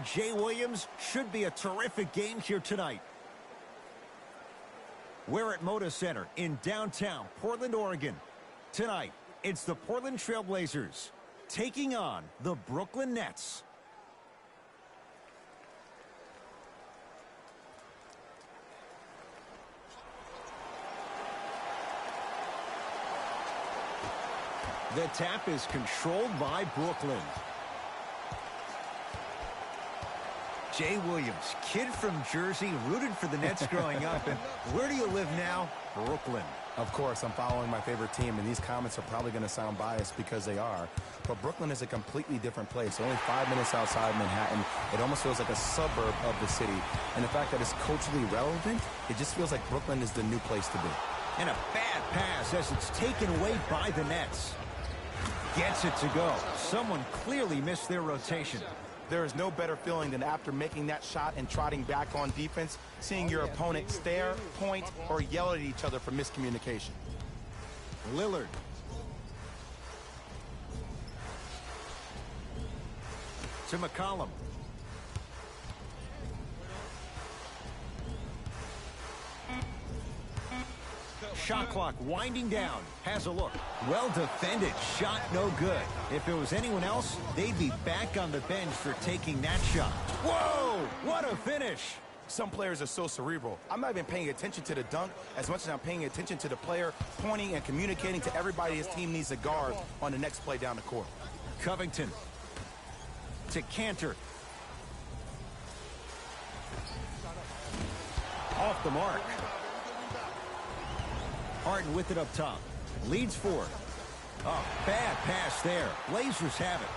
Jay Williams, should be a terrific game here tonight. We're at Moda Center in downtown Portland, Oregon. Tonight, it's the Portland Trail Blazers taking on the Brooklyn Nets. The tap is controlled by Brooklyn. Jay Williams, kid from Jersey, rooted for the Nets growing up. And where do you live now? Brooklyn. Of course, I'm following my favorite team, and these comments are probably going to sound biased because they are. But Brooklyn is a completely different place. Only 5 minutes outside Manhattan. It almost feels like a suburb of the city. And the fact that it's culturally relevant, it just feels like Brooklyn is the new place to be. And a bad pass as it's taken away by the Nets. Gets it to go. Someone clearly missed their rotation. There is no better feeling than after making that shot and trotting back on defense, seeing your opponent stare, point, or yell at each other for miscommunication. Lillard. To McCollum. Shot clock winding down. Has a look. Well defended. Shot no good. If it was anyone else, they'd be back on the bench for taking that shot. Whoa! What a finish. Some players are so cerebral. I'm not even paying attention to the dunk as much as I'm paying attention to the player pointing and communicating to everybody his team needs to guard on the next play down the court. Covington. To Cantor. Off the mark. Harden with it up top. Leads 4. Oh, bad pass there. Blazers have it.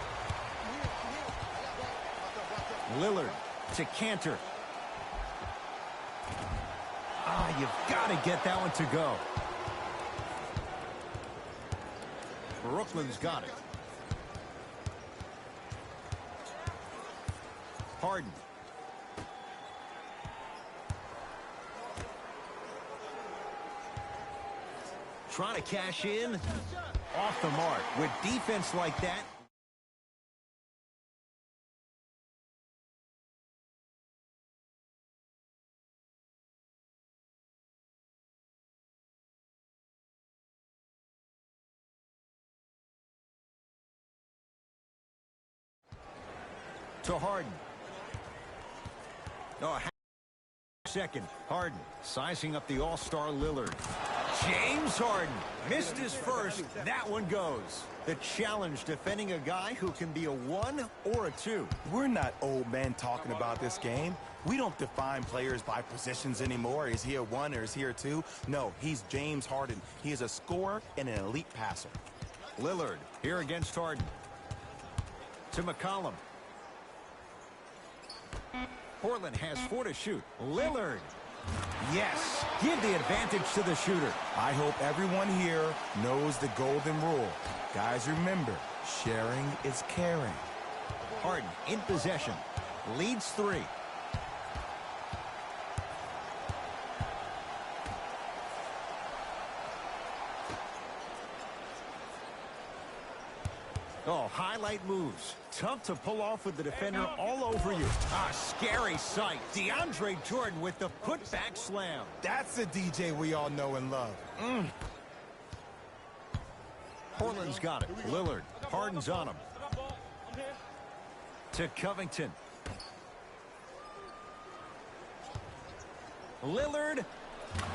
Lillard to Cantor. You've got to get that one to go. Brooklyn's got it. Harden. Trying to cash in. Off the mark. With defense like that. To Harden. Oh, second. Harden sizing up the all-star Lillard. James Harden missed his first. That one goes. The challenge defending a guy who can be a 1 or a 2. We're not old men talking about this game. We don't define players by positions anymore. Is he a 1 or is he a 2? No, he's James Harden. He is a scorer and an elite passer. Lillard here against Harden. To McCollum. Portland has 4 to shoot. Lillard. Yes, give the advantage to the shooter. I hope everyone here knows the golden rule. Guys, remember, sharing is caring. Harden in possession. Leads 3. Oh, highlight moves. Tough to pull off with the defender all over you. Scary sight. DeAndre Jordan with the putback slam. That's the DJ we all know and love. Portland's got it. Lillard. Harden's on him. To Covington. Lillard.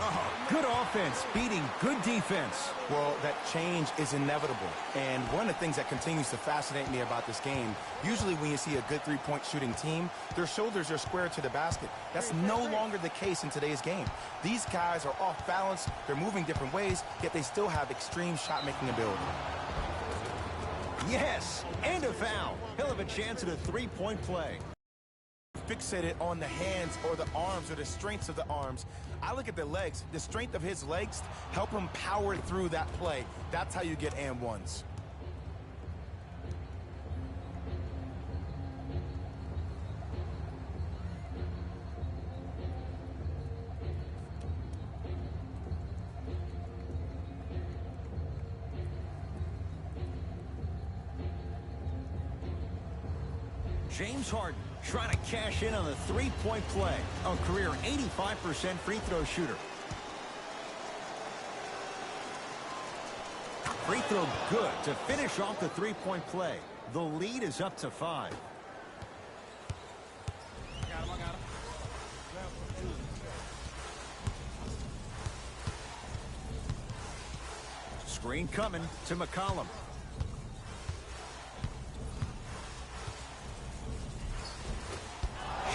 Oh, good offense beating good defense. Well, that change is inevitable. And one of the things that continues to fascinate me about this game, usually when you see a good three-point shooting team, their shoulders are square to the basket. That's no longer the case in today's game. These guys are off balance, they're moving different ways, yet they still have extreme shot-making ability. Yes, and a foul. He'll have a chance at a three-point play. Fixated on the hands or the arms or the strengths of the arms. I look at the legs. The strength of his legs help him power through that play. That's how you get and ones. James Harden trying to cash in on the three-point play. A career 85% free throw shooter. Free throw good to finish off the three-point play. The lead is up to 5. Screen coming to McCollum.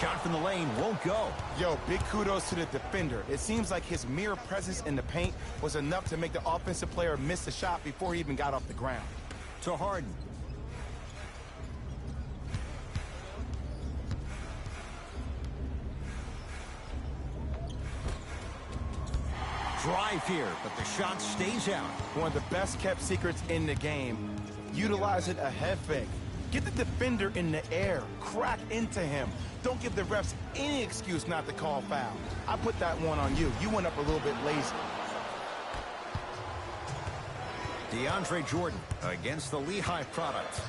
Shot from the lane won't go. Yo, big kudos to the defender. It seems like his mere presence in the paint was enough to make the offensive player miss the shot before he even got off the ground. To Harden. Drive here, but the shot stays out. One of the best kept secrets in the game. Utilizing a head fake. Get the defender in the air. Crack into him. Don't give the refs any excuse not to call foul. I put that one on you. You went up a little bit lazy. DeAndre Jordan against the Lehigh product.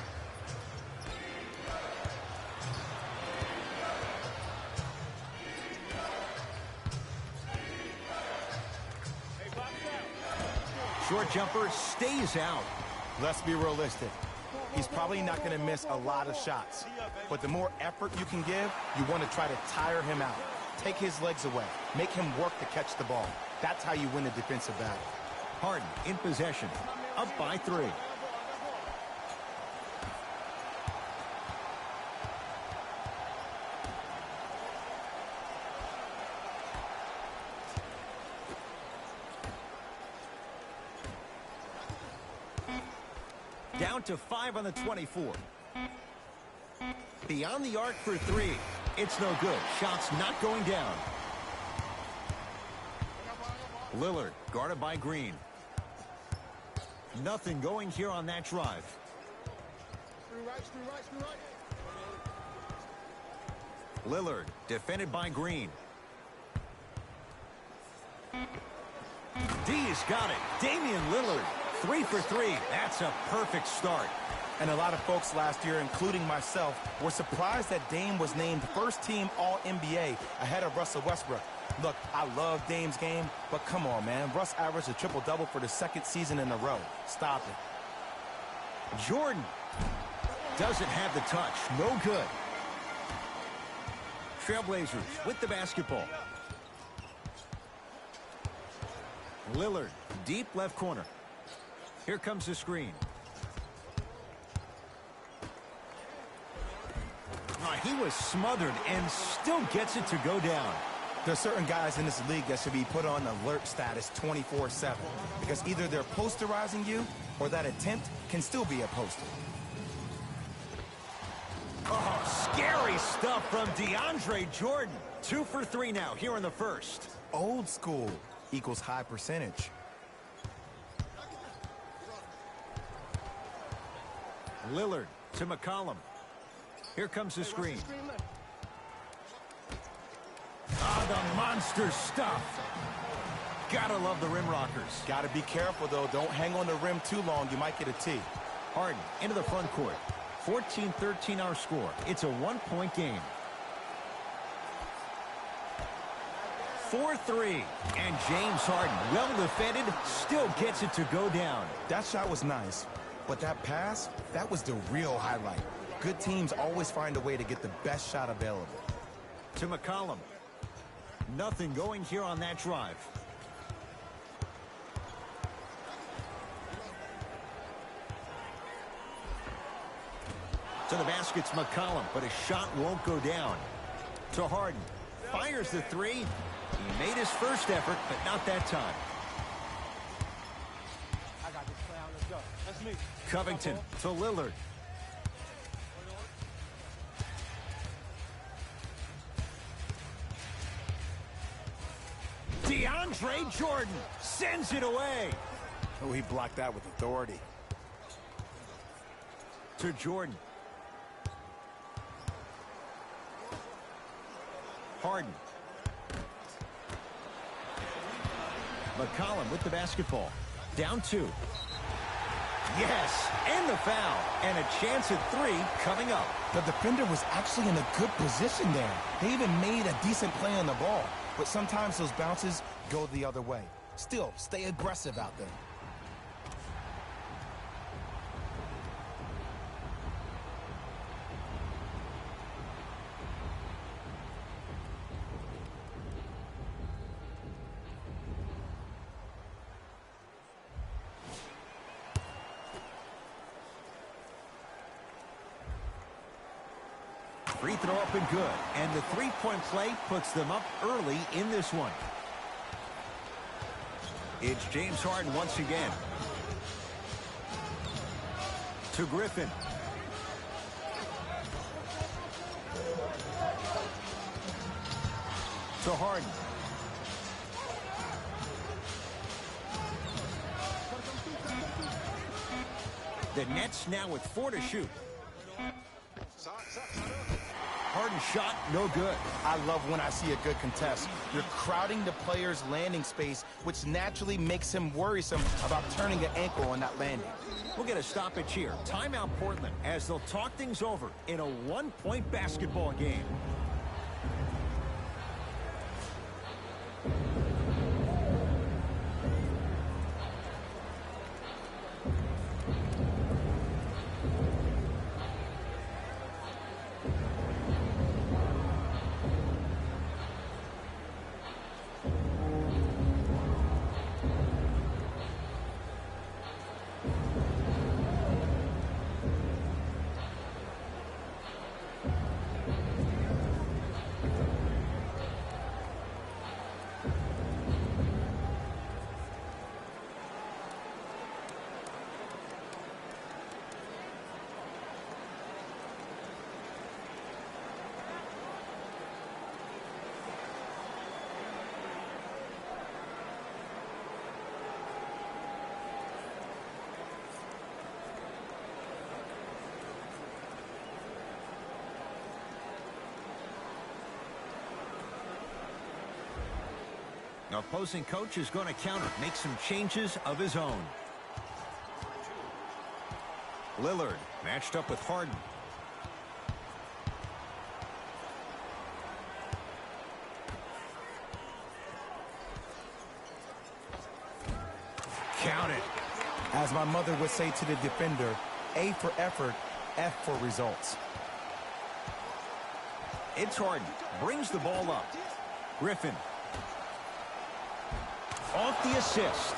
Short jumper stays out. Let's be realistic. He's probably not going to miss a lot of shots. But the more effort you can give, you want to try to tire him out. Take his legs away. Make him work to catch the ball. That's how you win a defensive battle. Harden in possession. Up by 3. Down to 5 on the 24. Beyond the arc for 3. It's no good. Shot's not going down. Lillard guarded by Green. Nothing going here on that drive. Lillard defended by Green. D's got it. Damian Lillard. 3 for 3. That's a perfect start. And a lot of folks last year, including myself, were surprised that Dame was named first-team All-NBA ahead of Russell Westbrook. Look, I love Dame's game, but come on, man. Russ averaged a triple-double for the 2nd season in a row. Stop it. Jordan doesn't have the touch. No good. Trailblazers with the basketball. Lillard, deep left corner. Here comes the screen. He was smothered and still gets it to go down. There are certain guys in this league that should be put on alert status 24/7 because either they're posterizing you or that attempt can still be a poster. Oh, scary stuff from DeAndre Jordan. 2 for 3 now here in the first. Old school equals high percentage. Lillard to McCollum. Here comes the screen. The monster stuff. Gotta love the rim rockers. Gotta be careful, though. Don't hang on the rim too long. You might get a T. Harden into the front court. 14-13 our score. It's a 1-point game. 4-3. And James Harden, well defended, still gets it to go down. That shot was nice. But that pass, that was the real highlight. Good teams always find a way to get the best shot available. To McCollum. Nothing going here on that drive. To the basket's McCollum, but his shot won't go down. To Harden. Fires the 3. He made his first effort, but not that time. I got this foul. Let's go. That's me. Covington to Lillard. DeAndre Jordan sends it away. Oh, he blocked that with authority. To Jordan. Harden. McCollum with the basketball. Down 2. Yes, and the foul. And a chance at 3 coming up. The defender was actually in a good position there. They even made a decent play on the ball. But sometimes those bounces go the other way. Still, stay aggressive out there. Free throw up and good. And the three-point play puts them up early in this one. It's James Harden once again. To Griffin. To Harden. The Nets now with 4 to shoot. Harden shot, no good. I love when I see a good contest. You're crowding the player's landing space, which naturally makes him worrisome about turning an ankle on that landing. We'll get a stoppage here. Timeout Portland as they'll talk things over in a one-point basketball game. The opposing coach is going to counter, make some changes of his own. Lillard matched up with Harden. Count it. As my mother would say to the defender, A for effort, F for results. It's Harden. Brings the ball up. Griffin. Off the assist.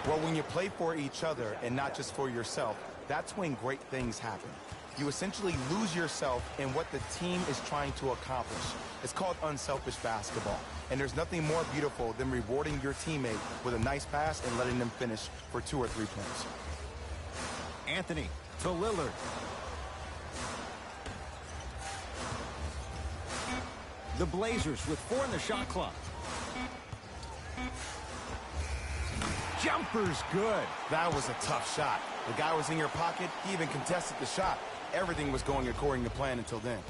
Well, when you play for each other and not just for yourself, that's when great things happen. You essentially lose yourself in what the team is trying to accomplish. It's called unselfish basketball. And there's nothing more beautiful than rewarding your teammate with a nice pass and letting them finish for 2 or 3 points. Anthony to Lillard. The Blazers with 4 in the shot clock. Jumper's good. That was a tough shot. The guy was in your pocket. He even contested the shot. Everything was going according to plan until then.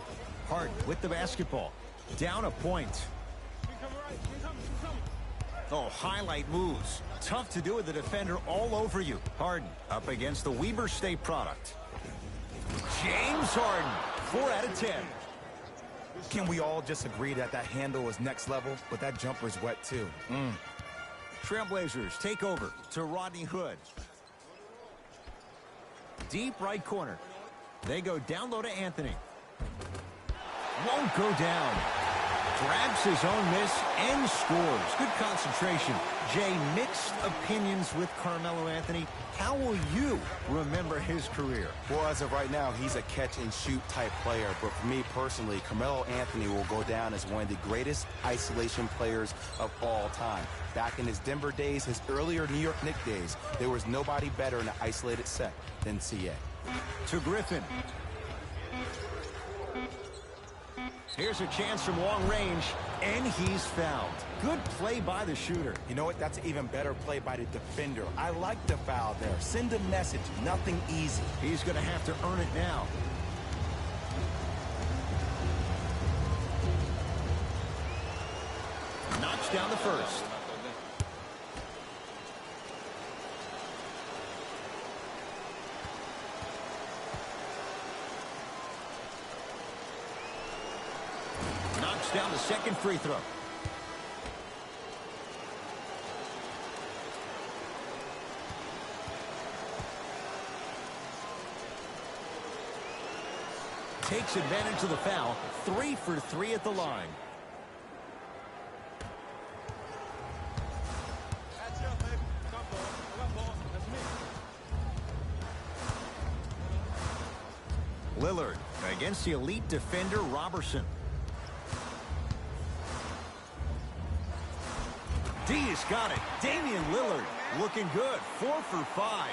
Harden with the basketball. Down a point. Oh, highlight moves. Tough to do with the defender all over you. Harden up against the Weber State product. James Harden, 4 out of 10. Can we all just agree that that handle is next level, but that jumper's wet too? Trailblazers take over to Rodney Hood. Deep right corner. They go down low to Anthony. Won't go down. Grabs his own miss and scores. Good concentration. Jay, mixed opinions with Carmelo Anthony. How will you remember his career? Well, as of right now, he's a catch-and-shoot type player. But for me personally, Carmelo Anthony will go down as one of the greatest isolation players of all time. Back in his Denver days, his earlier New York Knicks days, there was nobody better in an isolated set than CA. To Griffin. Here's a chance from long range, and he's fouled. Good play by the shooter. You know what? That's an even better play by the defender. I like the foul there. Send a message. Nothing easy. He's going to have to earn it now. Knocks down the first. knocks down the second free throw. Takes advantage of the foul. 3 for 3 at the line. That's it, baby. Come on. That's me. Lillard against the elite defender Robertson. D's got it. Damian Lillard looking good. 4 for 5.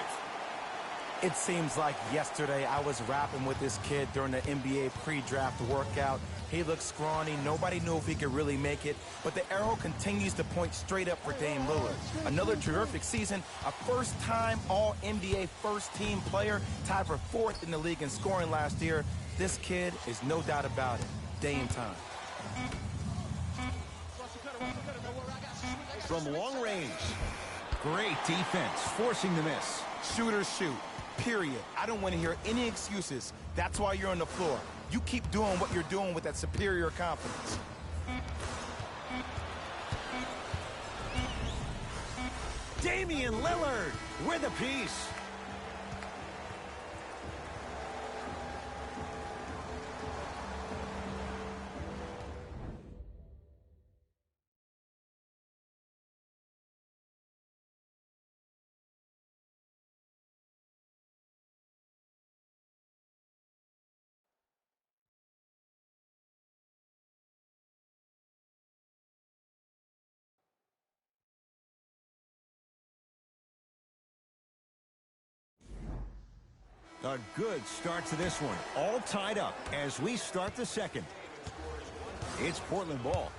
It seems like yesterday I was rapping with this kid during the NBA pre-draft workout. He looked scrawny. Nobody knew if he could really make it. But the arrow continues to point straight up for Dame Lillard. Another terrific season. A first-time All-NBA first-team player. Tied for 4th in the league in scoring last year. This kid is no doubt about it. Dame time. From long range. Great defense. Forcing the miss. Shooters shoot. Period. I don't want to hear any excuses. That's why you're on the floor. You keep doing what you're doing with that superior confidence. Damian Lillard with a piece. A good start to this one. All tied up as we start the second. It's Portland ball.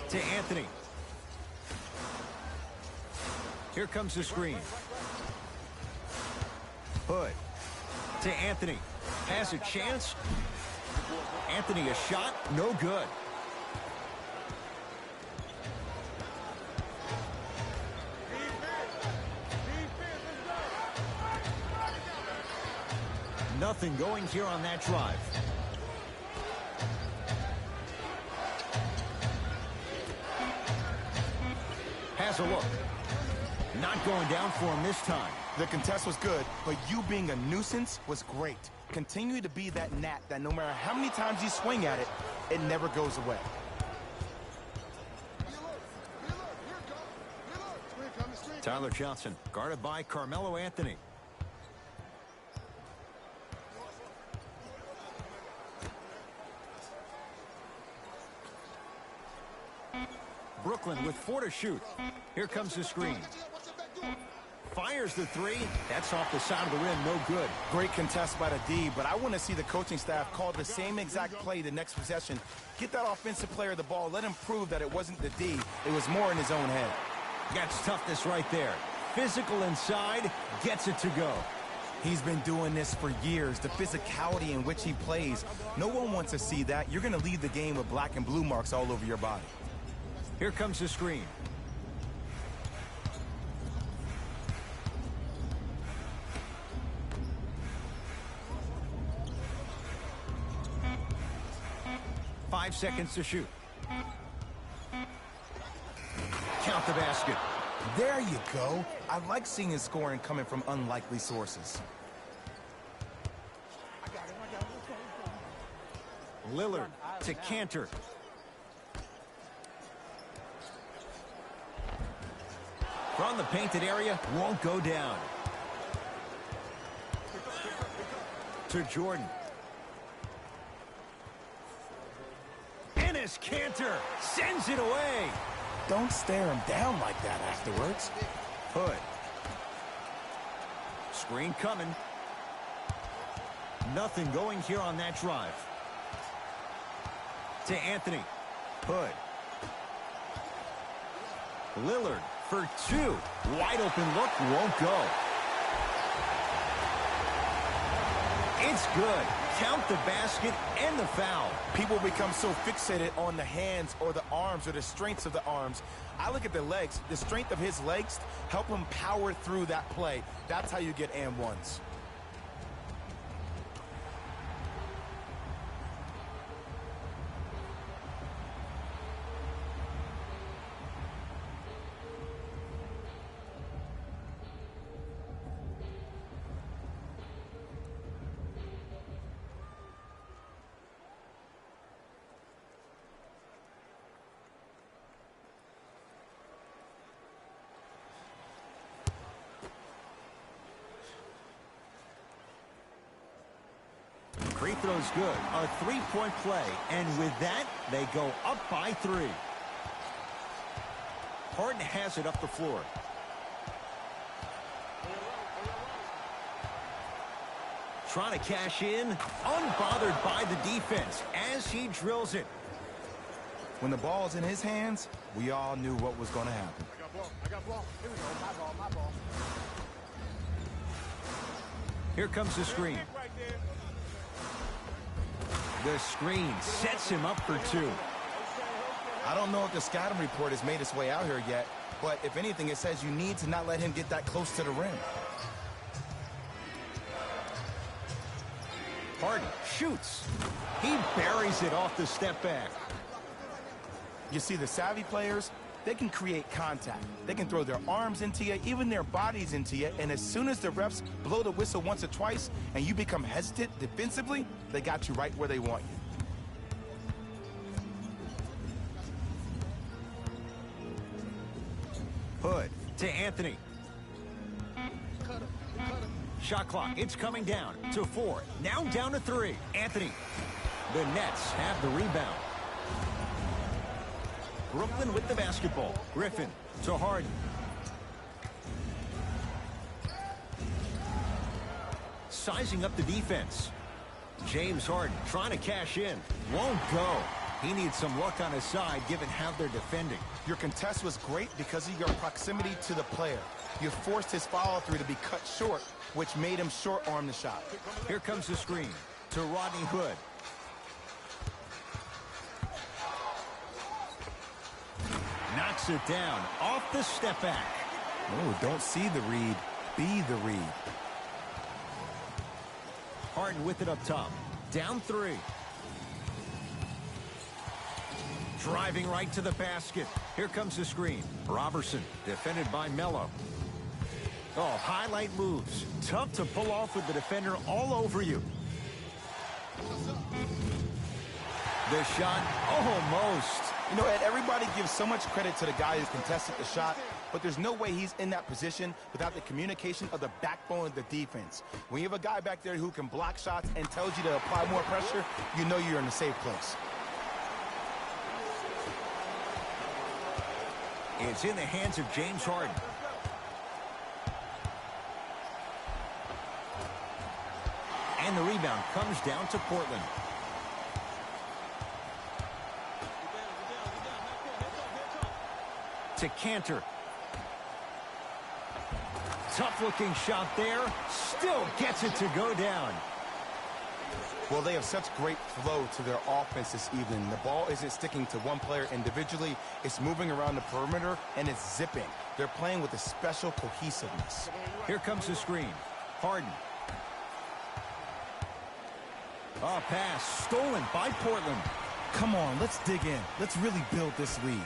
To Anthony. Here comes the screen. Hood. To Anthony. Has a chance. Anthony, a shot. No good. Nothing going here on that drive. Has a look. Not going down for him this time. The contest was good, but you being a nuisance was great. Continue to be that gnat that no matter how many times you swing at it, it never goes away. Tyler Johnson, guarded by Carmelo Anthony. Brooklyn with 4 to shoot. Here comes the screen. Fires the 3. That's off the side of the rim. No good. Great contest by the D, but I want to see the coaching staff call the same exact play the next possession. Get that offensive player the ball. Let him prove that it wasn't the D. It was more in his own head. That's toughness right there. Physical inside. Gets it to go. He's been doing this for years. The physicality in which he plays. No one wants to see that. You're going to leave the game with black and blue marks all over your body. Here comes the screen. Five seconds to shoot. Count the basket. There you go. I like seeing his scoring coming from unlikely sources. Lillard to Cantor. From the painted area, won't go down. To Jordan. Enes Kanter sends it away. Don't stare him down like that afterwards. Hood. Screen coming. Nothing going here on that drive. To Anthony. Hood. Lillard for 2. Wide open look, won't go. It's good. Count the basket and the foul. People become so fixated on the hands or the arms or the strengths of the arms. I look at the legs. The strength of his legs help him power through that play. That's how you get and ones. Free throw's good. A three-point play. And with that, they go up by 3. Harden has it up the floor. Trying to cash in. Unbothered by the defense as he drills it. When the ball's in his hands, we all knew what was going to happen. I got ball. Here we go. My ball. Here comes the screen. Right there. The screen sets him up for 2. I don't know if the scouting report has made its way out here yet, but if anything, it says you need to not let him get that close to the rim. Harden shoots. He buries it off the step back. You see, the savvy players, they can create contact. They can throw their arms into you, even their bodies into you, and as soon as the refs blow the whistle once or twice and you become hesitant defensively, they got you right where they want you. Hood to Anthony. Shot clock, it's coming down to 4. Now down to 3. Anthony. The Nets have the rebound. Brooklyn with the basketball. Griffin to Harden. Sizing up the defense. James Harden trying to cash in. Won't go. He needs some luck on his side given how they're defending. Your contest was great because of your proximity to the player. You forced his follow-through to be cut short, which made him short-arm the shot. Here comes the screen to Rodney Hood. Knocks it down off the step back. Oh, don't see the read, be the read. Harden with it up top. Down 3. Driving right to the basket. Here comes the screen. Robertson defended by Melo. Oh, highlight moves. Tough to pull off with the defender all over you. The shot almost. You know, Ed, everybody gives so much credit to the guy who contested the shot, but there's no way he's in that position without the communication of the backbone of the defense. When you have a guy back there who can block shots and tells you to apply more pressure, you know you're in a safe place. It's in the hands of James Harden. And the rebound comes down to Portland. To Cantor. Tough-looking shot there. Still gets it to go down. Well, they have such great flow to their offense this evening. The ball isn't sticking to one player individually. It's moving around the perimeter, and it's zipping. They're playing with a special cohesiveness. Here comes the screen. Harden. A pass stolen by Portland. Come on, let's dig in. Let's really build this lead.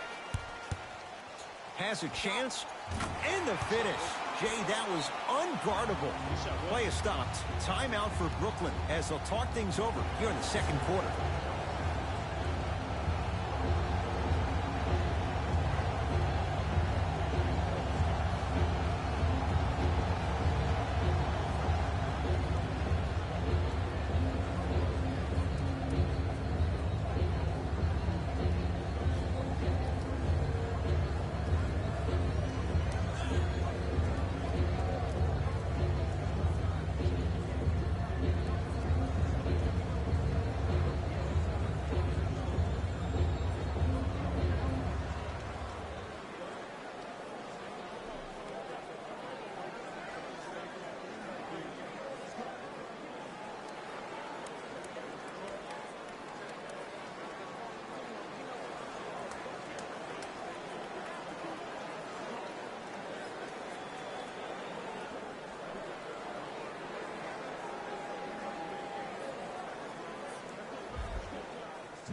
Has a chance. And the finish. Jay, that was unguardable. Play is stopped. Timeout for Brooklyn as they'll talk things over here in the second quarter.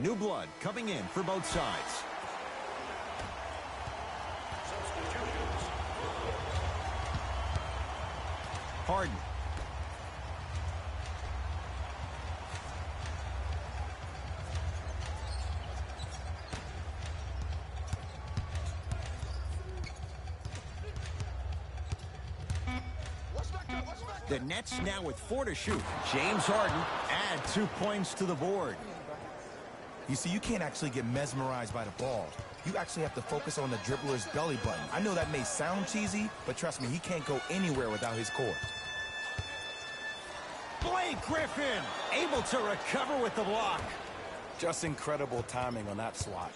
New blood coming in for both sides. Harden. The Nets now with 4 to shoot. James Harden add 2 points to the board. You see, you can't actually get mesmerized by the ball. You actually have to focus on the dribbler's belly button. I know that may sound cheesy, but trust me, he can't go anywhere without his core. Blake Griffin able to recover with the block. Just incredible timing on that swat.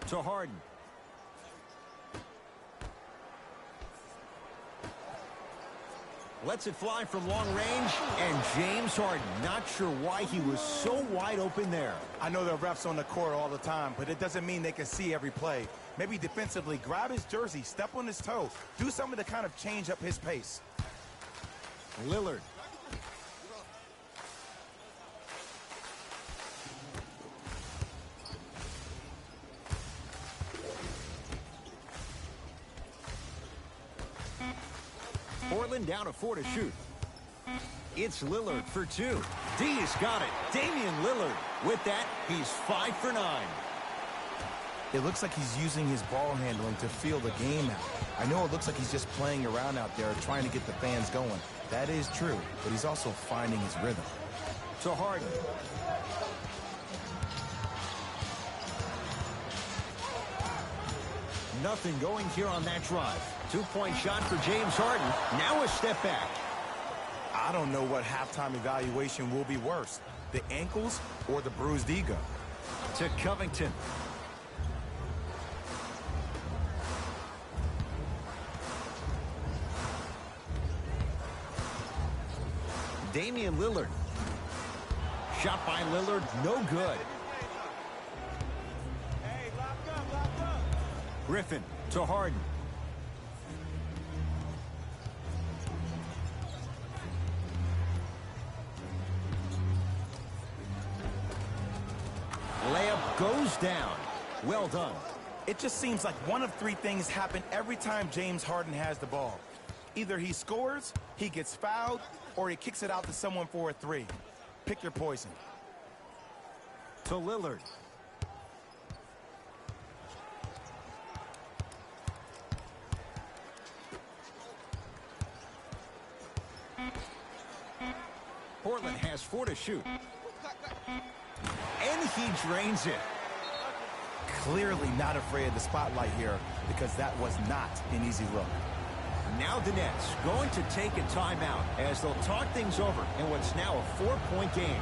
To Harden. Lets it fly from long range, and James Harden, not sure why he was so wide open there. I know there are refs on the court all the time, but it doesn't mean they can see every play. Maybe defensively, grab his jersey, step on his toe, do something to kind of change up his pace. Lillard. Portland down to 4 to shoot. It's Lillard for 2. D's got it. Damian Lillard. With that, he's 5 for 9. It looks like he's using his ball handling to feel the game out. I know it looks like he's just playing around out there trying to get the fans going. That is true, but he's also finding his rhythm. To Harden. Nothing going here on that drive. 2-point shot for James Harden. Now a step back. I don't know what halftime evaluation will be worse, the ankles or the bruised ego. To Covington. Damian Lillard. Shot by Lillard, no good. Hey, lock up. Griffin to Harden. Layup goes down. Well done. It just seems like one of 3 things happen every time James Harden has the ball. Either he scores, he gets fouled, or he kicks it out to someone for a 3. Pick your poison. To Lillard. Portland has 4 to shoot. And he drains it. Clearly not afraid of the spotlight here because that was not an easy look. Now the Nets going to take a timeout as they'll talk things over in what's now a 4-point game.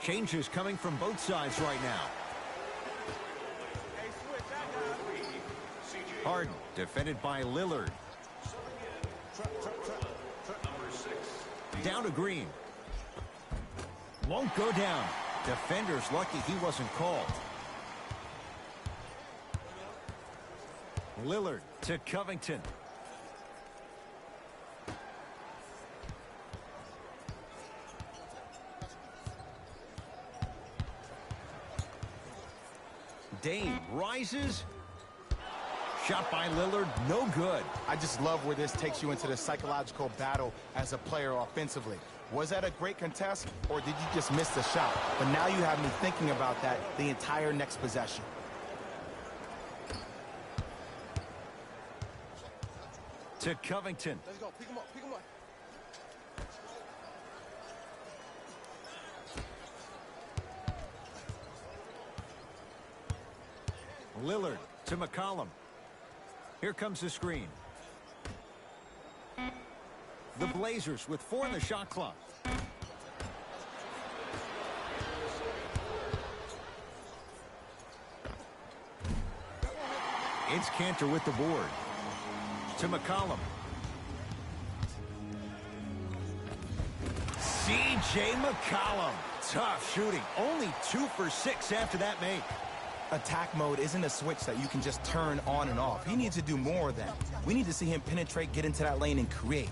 Changes coming from both sides right now. Harden, defended by Lillard. Down to Green. Won't go down. Defender's lucky he wasn't called. Lillard to Covington. Dame rises. Shot by Lillard, no good. I just love where this takes you into the psychological battle as a player offensively. Was that a great contest, or did you just miss the shot? But now you have me thinking about that the entire next possession. To Covington. Let's go. Pick him up. Lillard to McCollum. Here comes the screen. The Blazers with 4 in the shot clock. It's Cantor with the board. To McCollum. C.J. McCollum. Tough shooting. Only 2 for 6 after that make. Attack mode isn't a switch that you can just turn on and off. He needs to do more of that. We need to see him penetrate, get into that lane, and create.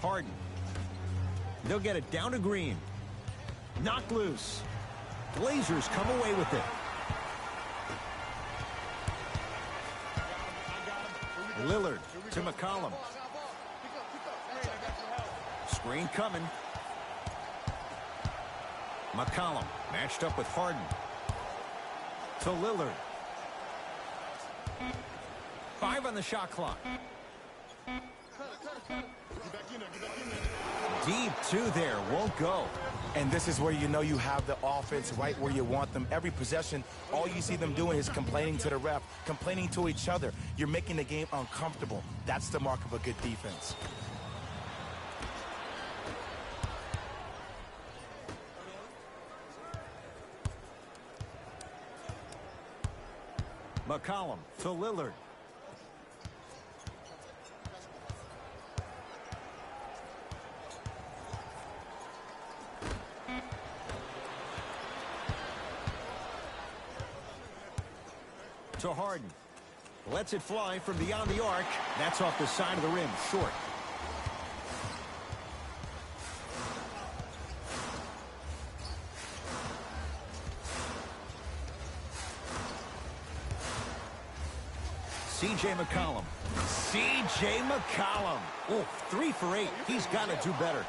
Harden. They'll get it down to Green. Knocked loose. Blazers come away with it. Lillard to McCollum. Screen coming. McCollum matched up with Harden. To Lillard. 5 on the shot clock. Deep 2 there, won't go. And this is where you know you have the offense right where you want them. Every possession, all you see them doing is complaining to the ref, complaining to each other. You're making the game uncomfortable. That's the mark of a good defense. McCollum to Lillard. To Harden. Lets it fly from beyond the arc. That's off the side of the rim, short. C.J. McCollum. C.J. McCollum. Oh, 3 for 8. He's got to do better.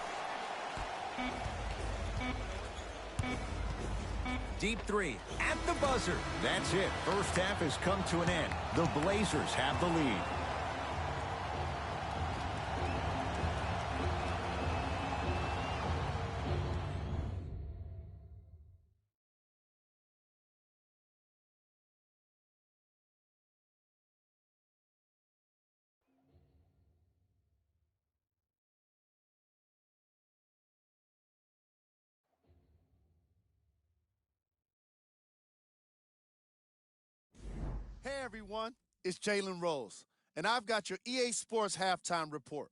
Deep 3 at the buzzer. That's it. First half has come to an end. The Blazers have the lead. Hey everyone, it's Jalen Rose, and I've got your EA Sports halftime report.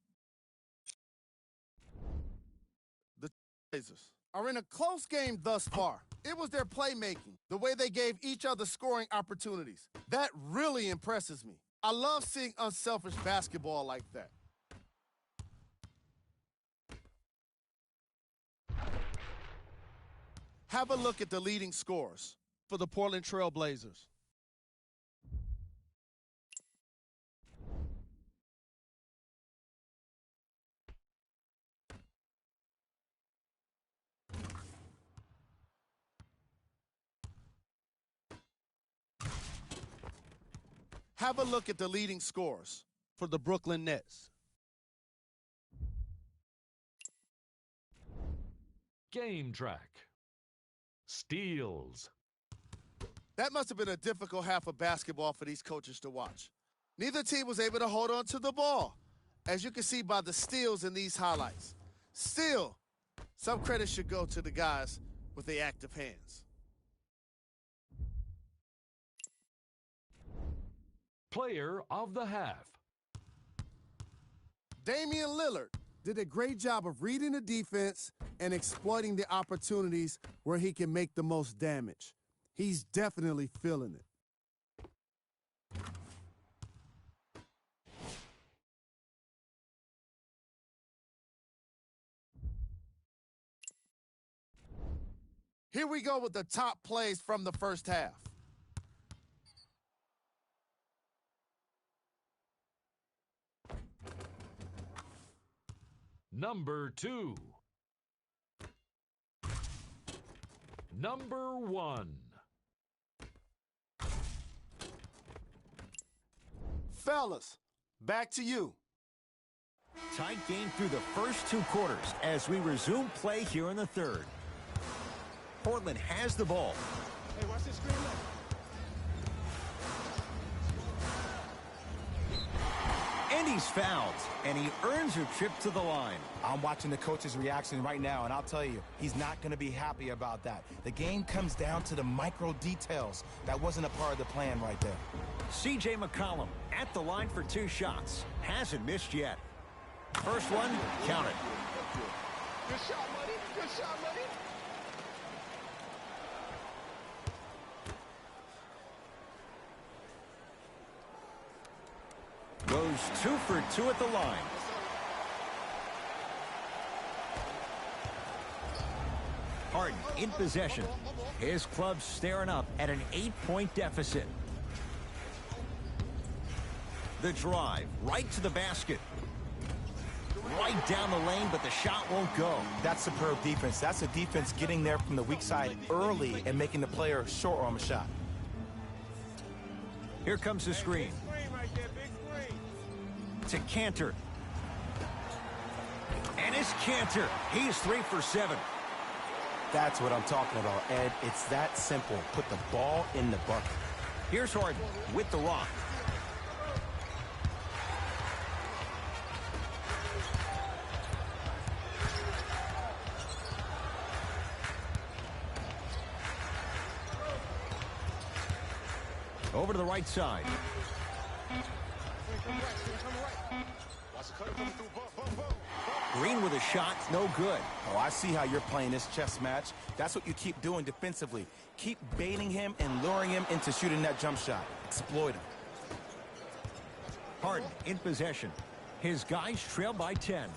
The Blazers are in a close game thus far. It was their playmaking, the way they gave each other scoring opportunities. That really impresses me. I love seeing unselfish basketball like that. Have a look at the leading scorers for the Portland Trail Blazers. Have a look at the leading scorers for the Brooklyn Nets. Game track. Steals. That must have been a difficult half of basketball for these coaches to watch. Neither team was able to hold on to the ball, as you can see by the steals in these highlights. Still, some credit should go to the guys with the active hands. Player of the half. Damian Lillard did a great job of reading the defense and exploiting the opportunities where he can make the most damage. He's definitely feeling it. Here we go with the top plays from the first half. Number 2. Number 1. Fellas, back to you. Tight game through the first 2 quarters as we resume play here in the third. Portland has the ball. Hey, watch this screen left. He's fouled, and he earns a trip to the line. I'm watching the coach's reaction right now, and I'll tell you, he's not going to be happy about that. The game comes down to the micro details. That wasn't a part of the plan right there. C.J. McCollum at the line for 2 shots. Hasn't missed yet. First one, count it. Good shot, buddy. Good shot, buddy. Goes 2 for 2 at the line. Harden in possession. His club staring up at an 8-point deficit. The drive right to the basket. Right down the lane, but the shot won't go. That's superb defense. That's a defense getting there from the weak side early and making the player short on the shot. Here comes the screen. To Cantor. And it's Cantor. He's 3 for 7. That's what I'm talking about, Ed. It's that simple. Put the ball in the bucket. Here's Harden with the rock. Over to the right side. Green with a shot, no good. Oh, I see how you're playing this chess match. That's what you keep doing defensively. Keep baiting him and luring him into shooting that jump shot. Exploit him. Harden in possession. His guys trail by 10.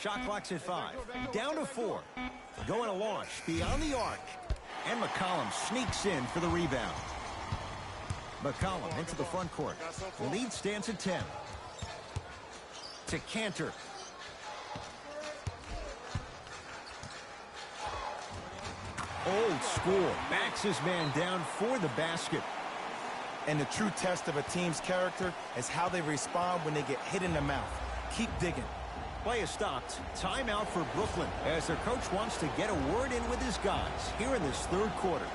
Shot clock's at 5. Down to 4. Going to launch beyond the arc. And McCollum sneaks in for the rebound. McCollum into the front court. The lead stands at 10. To Cantor. Old school. Backs his man down for the basket. And the true test of a team's character is how they respond when they get hit in the mouth. Keep digging. Play is stopped. Timeout for Brooklyn as their coach wants to get a word in with his guys here in this third quarter.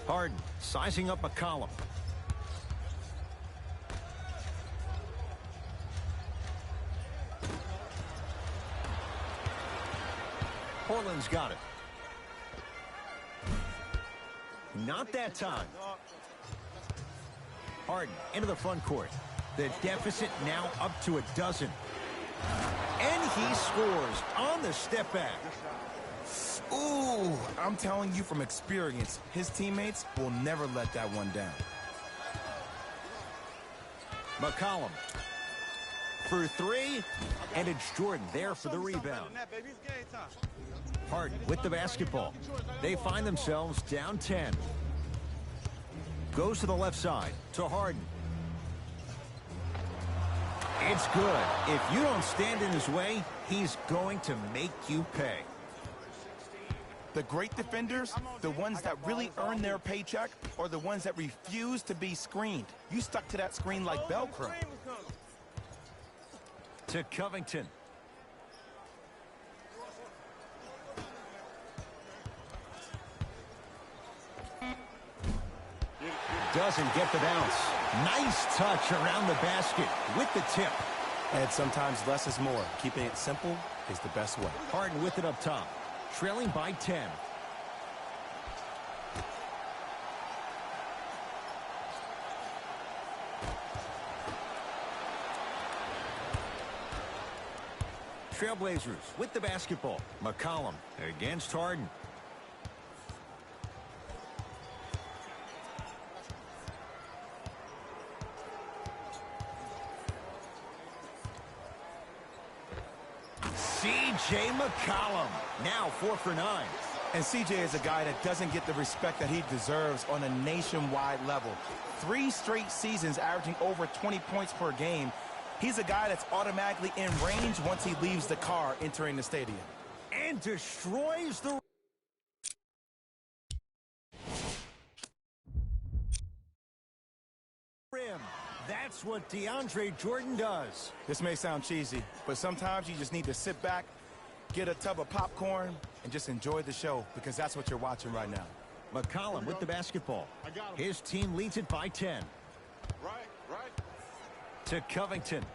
Harden sizing up McCollum. Portland's got it. Not that time. Harden into the front court. The deficit now up to 12. And he scores on the step back. Ooh, I'm telling you from experience, his teammates will never let that one down. McCollum for 3, and it's Jordan there for the rebound. Harden with the basketball. They find themselves down 10. Goes to the left side to Harden. It's good. If you don't stand in his way, he's going to make you pay. The great defenders, the ones that really earn their paycheck, are the ones that refuse to be screened. You stuck to that screen like Velcro. To Covington. doesn't get the bounce. Nice touch around the basket with the tip. And sometimes less is more. Keeping it simple is the best way. Harden with it up top. Trailing by 10. Trailblazers with the basketball. McCollum against Harden. C.J. McCollum, now 4 for 9. And C.J. is a guy that doesn't get the respect that he deserves on a nationwide level. 3 straight seasons averaging over 20 points per game. He's a guy that's automatically in range once he leaves the car entering the stadium. And destroys the rim. That's what DeAndre Jordan does. This may sound cheesy, but sometimes you just need to sit back, get a tub of popcorn, and just enjoy the show, because that's what you're watching right now. McCollum with the basketball. His team leads it by 10. Right. To Covington.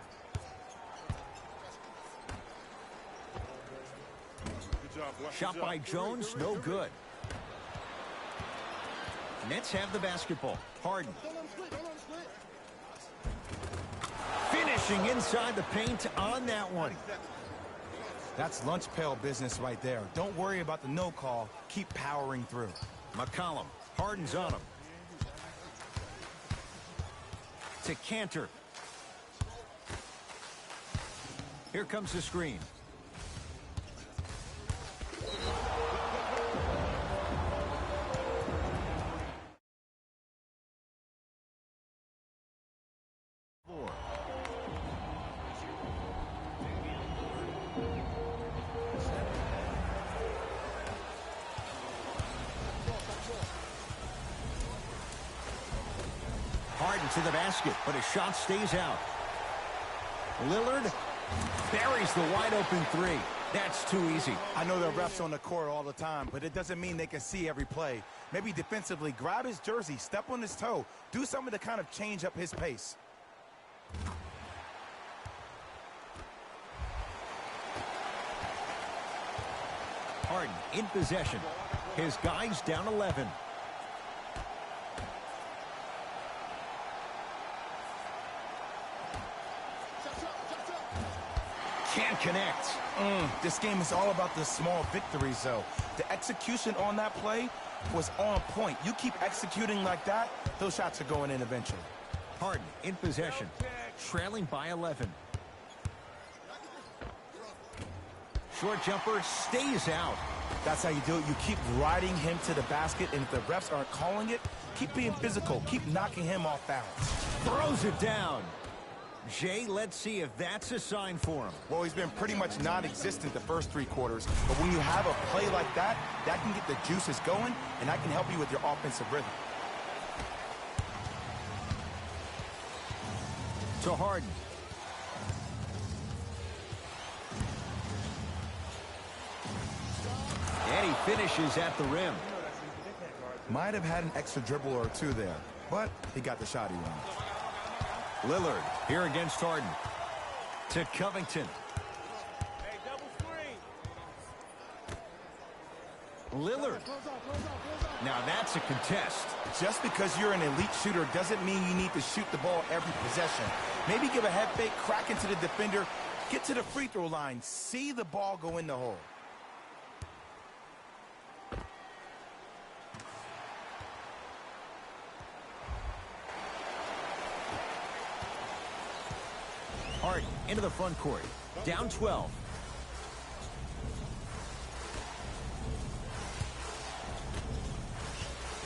Good job, boy. Shot by Jones, no good. Nets have the basketball. Harden. Finishing inside the paint on that one. That's lunch pail business right there. Don't worry about the no call. Keep powering through. McCollum. Harden's on him. To Cantor. Here comes the screen. Harden to the basket, but his shot stays out. Lillard buries the wide-open 3. That's too easy. I know there are refs on the court all the time, but it doesn't mean they can see every play. Maybe defensively, grab his jersey, step on his toe, do something to kind of change up his pace. Harden in possession. His guys down 11. Can't connect. This game is all about the small victories, though. The execution on that play was on point. You keep executing like that, those shots are going in eventually. Harden in possession, trailing by 11. Short jumper stays out. That's how you do it. You keep riding him to the basket, and if the refs aren't calling it, keep being physical. Keep knocking him off balance. Throws it down. Jay, let's see if that's a sign for him. Well, he's been pretty much non-existent the first 3 quarters, but when you have a play like that, that can get the juices going, and that can help you with your offensive rhythm. To Harden. And he finishes at the rim. Might have had an extra dribble or 2 there, but he got the shot he wanted. Lillard here against Harden. To Covington. Hey, double screen. Lillard. Now that's a contest. Just because you're an elite shooter doesn't mean you need to shoot the ball every possession. Maybe give a head fake, crack into the defender, get to the free throw line, see the ball go in the hole. Harden into the front court. Down 12.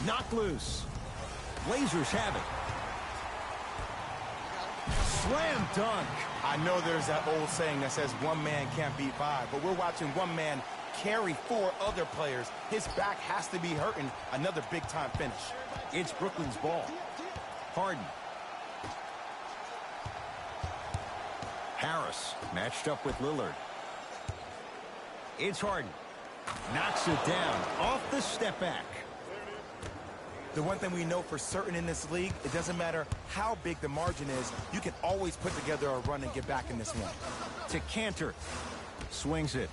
Knocked loose. Blazers have it. Slam dunk. I know there's that old saying that says one man can't beat 5, but we're watching one man carry 4 other players. His back has to be hurting. Another big-time finish. It's Brooklyn's ball. Harden. Harris matched up with Lillard. It's Harden. Knocks it down off the step back. The one thing we know for certain in this league, it doesn't matter how big the margin is, you can always put together a run and get back in this one. To Cantor. Swings it.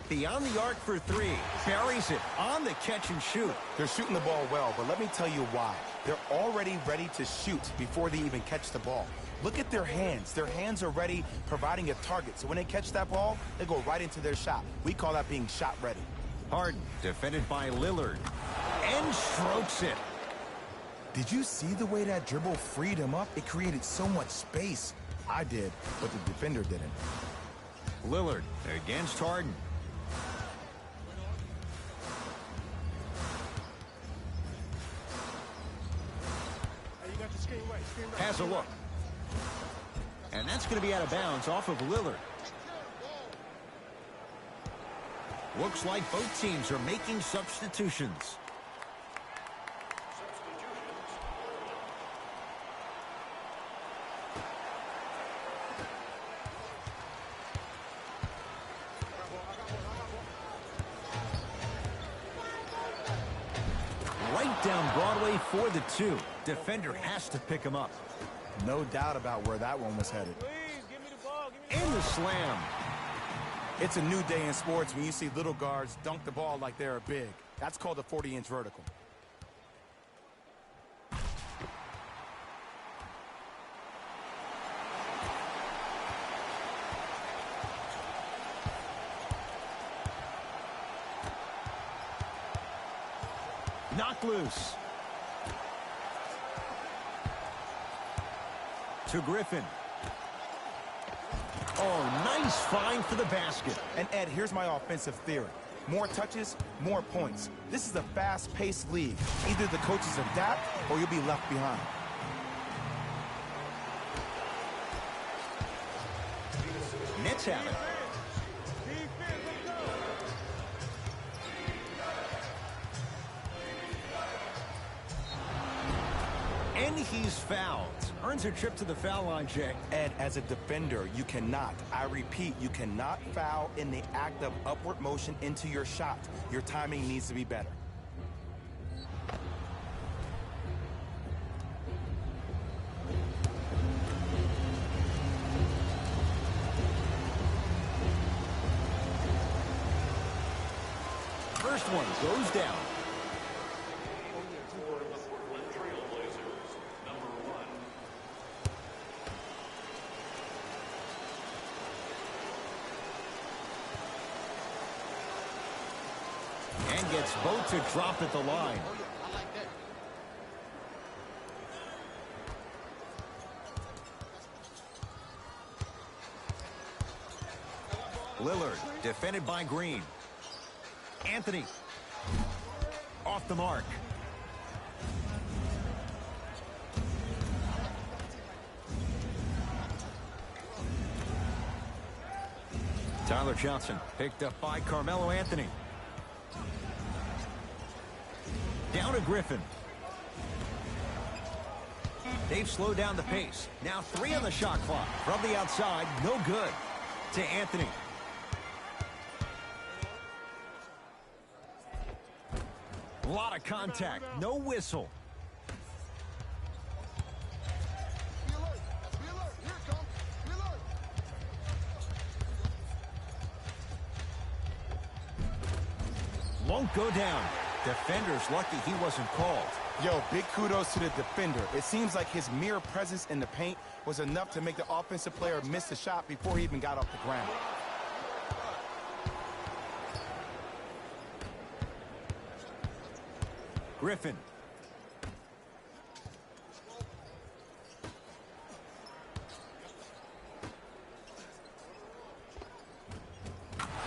Beyond the arc for three. Buries it on the catch and shoot. They're shooting the ball well, but let me tell you why. They're already ready to shoot before they even catch the ball. Look at their hands. Their hands are ready, providing a target. So when they catch that ball, they go right into their shot. We call that being shot ready. Harden, defended by Lillard. And strokes it. Did you see the way that dribble freed him up? It created so much space. I did, but the defender didn't. Lillard against Harden. Has a look. And that's going to be out of bounds off of Lillard. Looks like both teams are making substitutions. Right down Broadway for the two. Defender has to pick him up. No doubt about where that one was headed. And the slam. It's a new day in sports when you see little guards dunk the ball like they're big. That's called a 40-inch vertical. Knocked loose. To Griffin. Oh, nice find for the basket. And Ed, here's my offensive theory. More touches, more points. This is a fast-paced league. Either the coaches adapt or you'll be left behind. Nets have it. And he's fouled. Earns a trip to the foul line, Jay. Ed, as a defender, you cannot, I repeat, you cannot foul in the act of upward motion into your shot. Your timing needs to be better. First one goes down. And gets both to drop at the line. Lillard, defended by Green. Anthony, off the mark. Tyler Johnson, picked up by Carmelo Anthony. Down to Griffin. They've slowed down the pace. Now 3 on the shot clock. From the outside, no good. To Anthony. A lot of contact, no whistle. Won't go down. Defender's lucky he wasn't called. Yo, big kudos to the defender. It seems like his mere presence in the paint was enough to make the offensive player miss the shot before he even got off the ground. Griffin.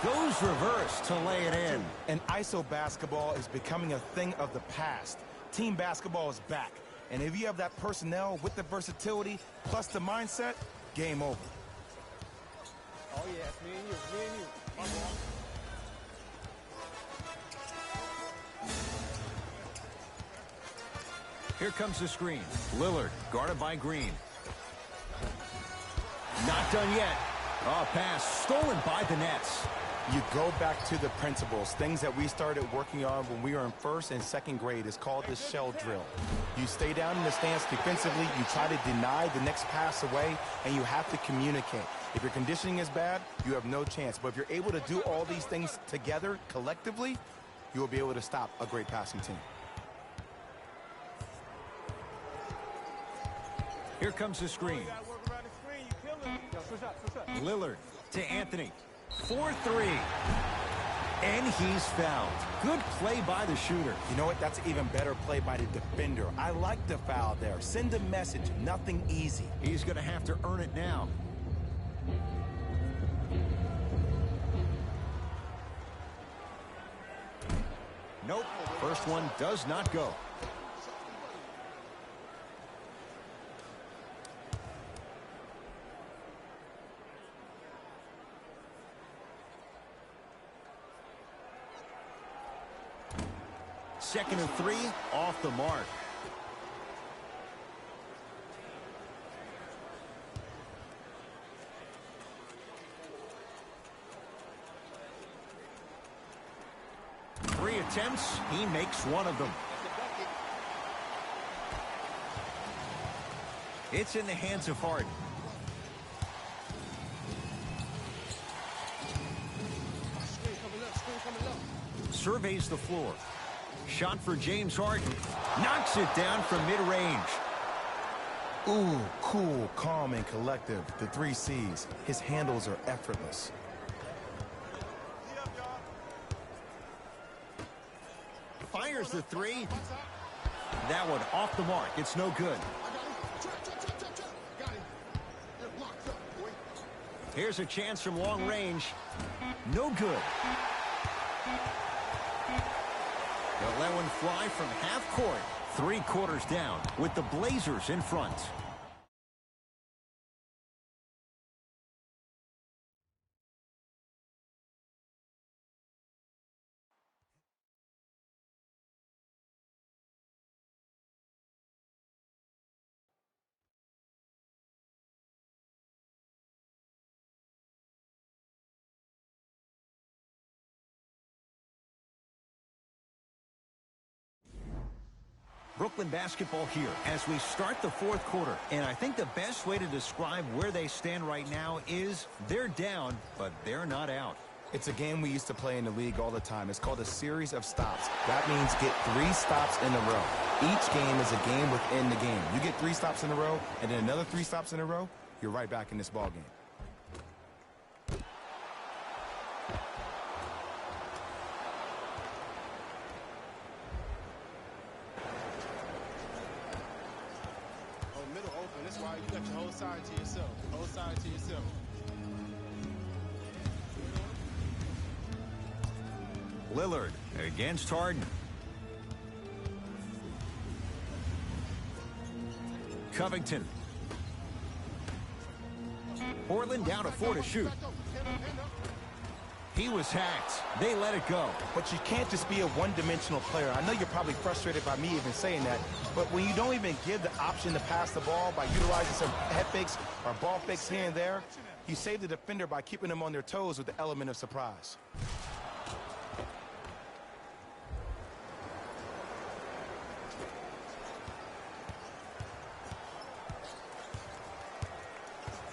Goes reverse to lay it in. And ISO basketball is becoming a thing of the past. Team basketball is back. And if you have that personnel with the versatility plus the mindset, game over. Oh, yeah, it's me and you. My ball. Here comes the screen. Lillard, guarded by Green. Not done yet. Oh, pass stolen by the Nets. You go back to the principles, things that we started working on when we were in first and second grade. Is called the shell drill. You stay down in the stance defensively, you try to deny the next pass away, and you have to communicate. If your conditioning is bad, you have no chance. But if you're able to do all these things together, collectively, you will be able to stop a great passing team. Here comes the screen. Lillard to Anthony. 4-3. And he's fouled. Good play by the shooter. You know what? That's an even better play by the defender. I like the foul there. Send a message. Nothing easy. He's going to have to earn it now. Nope. First one does not go. Second and 3, off the mark. Three attempts, he makes one of them. It's in the hands of Harden. Surveys the floor. Shot for James Harden. Knocks it down from mid-range. Ooh, cool, calm, and collective. The 3 C's. His handles are effortless. Fires the 3. That one off the mark. It's no good. Here's a chance from long range. No good. They'll let one fly from half court. 3 quarters down with the Blazers in front. Brooklyn basketball here as we start the 4th quarter. And I think the best way to describe where they stand right now is they're down, but they're not out. It's a game we used to play in the league all the time. It's called a series of stops. That means get 3 stops in a row. Each game is a game within the game. You get 3 stops in a row, and then another 3 stops in a row, you're right back in this ball game. To yourself. Whole side to yourself. Lillard against Harden. Covington. Portland down to 4 to shoot. He was hacked. They let it go. But you can't just be a one-dimensional player. I know you're probably frustrated by me even saying that, but when you don't even give the option to pass the ball by utilizing some head fakes or ball fakes here and there, you save the defender by keeping them on their toes with the element of surprise.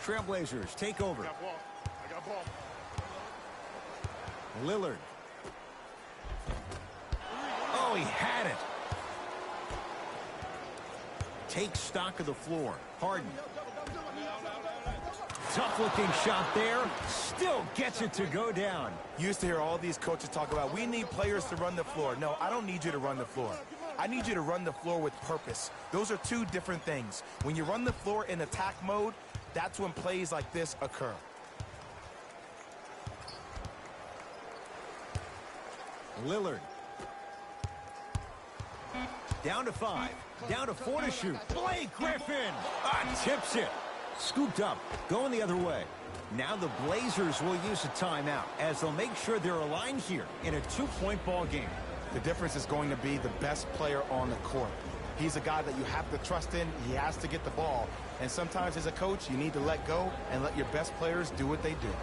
Trailblazers take over. I got ball. Lillard. Oh, he had it. Takes stock of the floor. Harden. Tough-looking shot there. Still gets it to go down. You used to hear all these coaches talk about, we need players to run the floor. No, I don't need you to run the floor. I need you to run the floor with purpose. Those are 2 different things. When you run the floor in attack mode, that's when plays like this occur. Lillard. Down to 5. Down to 4 to shoot. Blake Griffin. Tips it. Scooped up. Going the other way. Now the Blazers will use a timeout as they'll make sure they're aligned here in a 2-point ball game. The difference is going to be the best player on the court. He's a guy that you have to trust in. He has to get the ball. And sometimes as a coach, you need to let go and let your best players do what they do.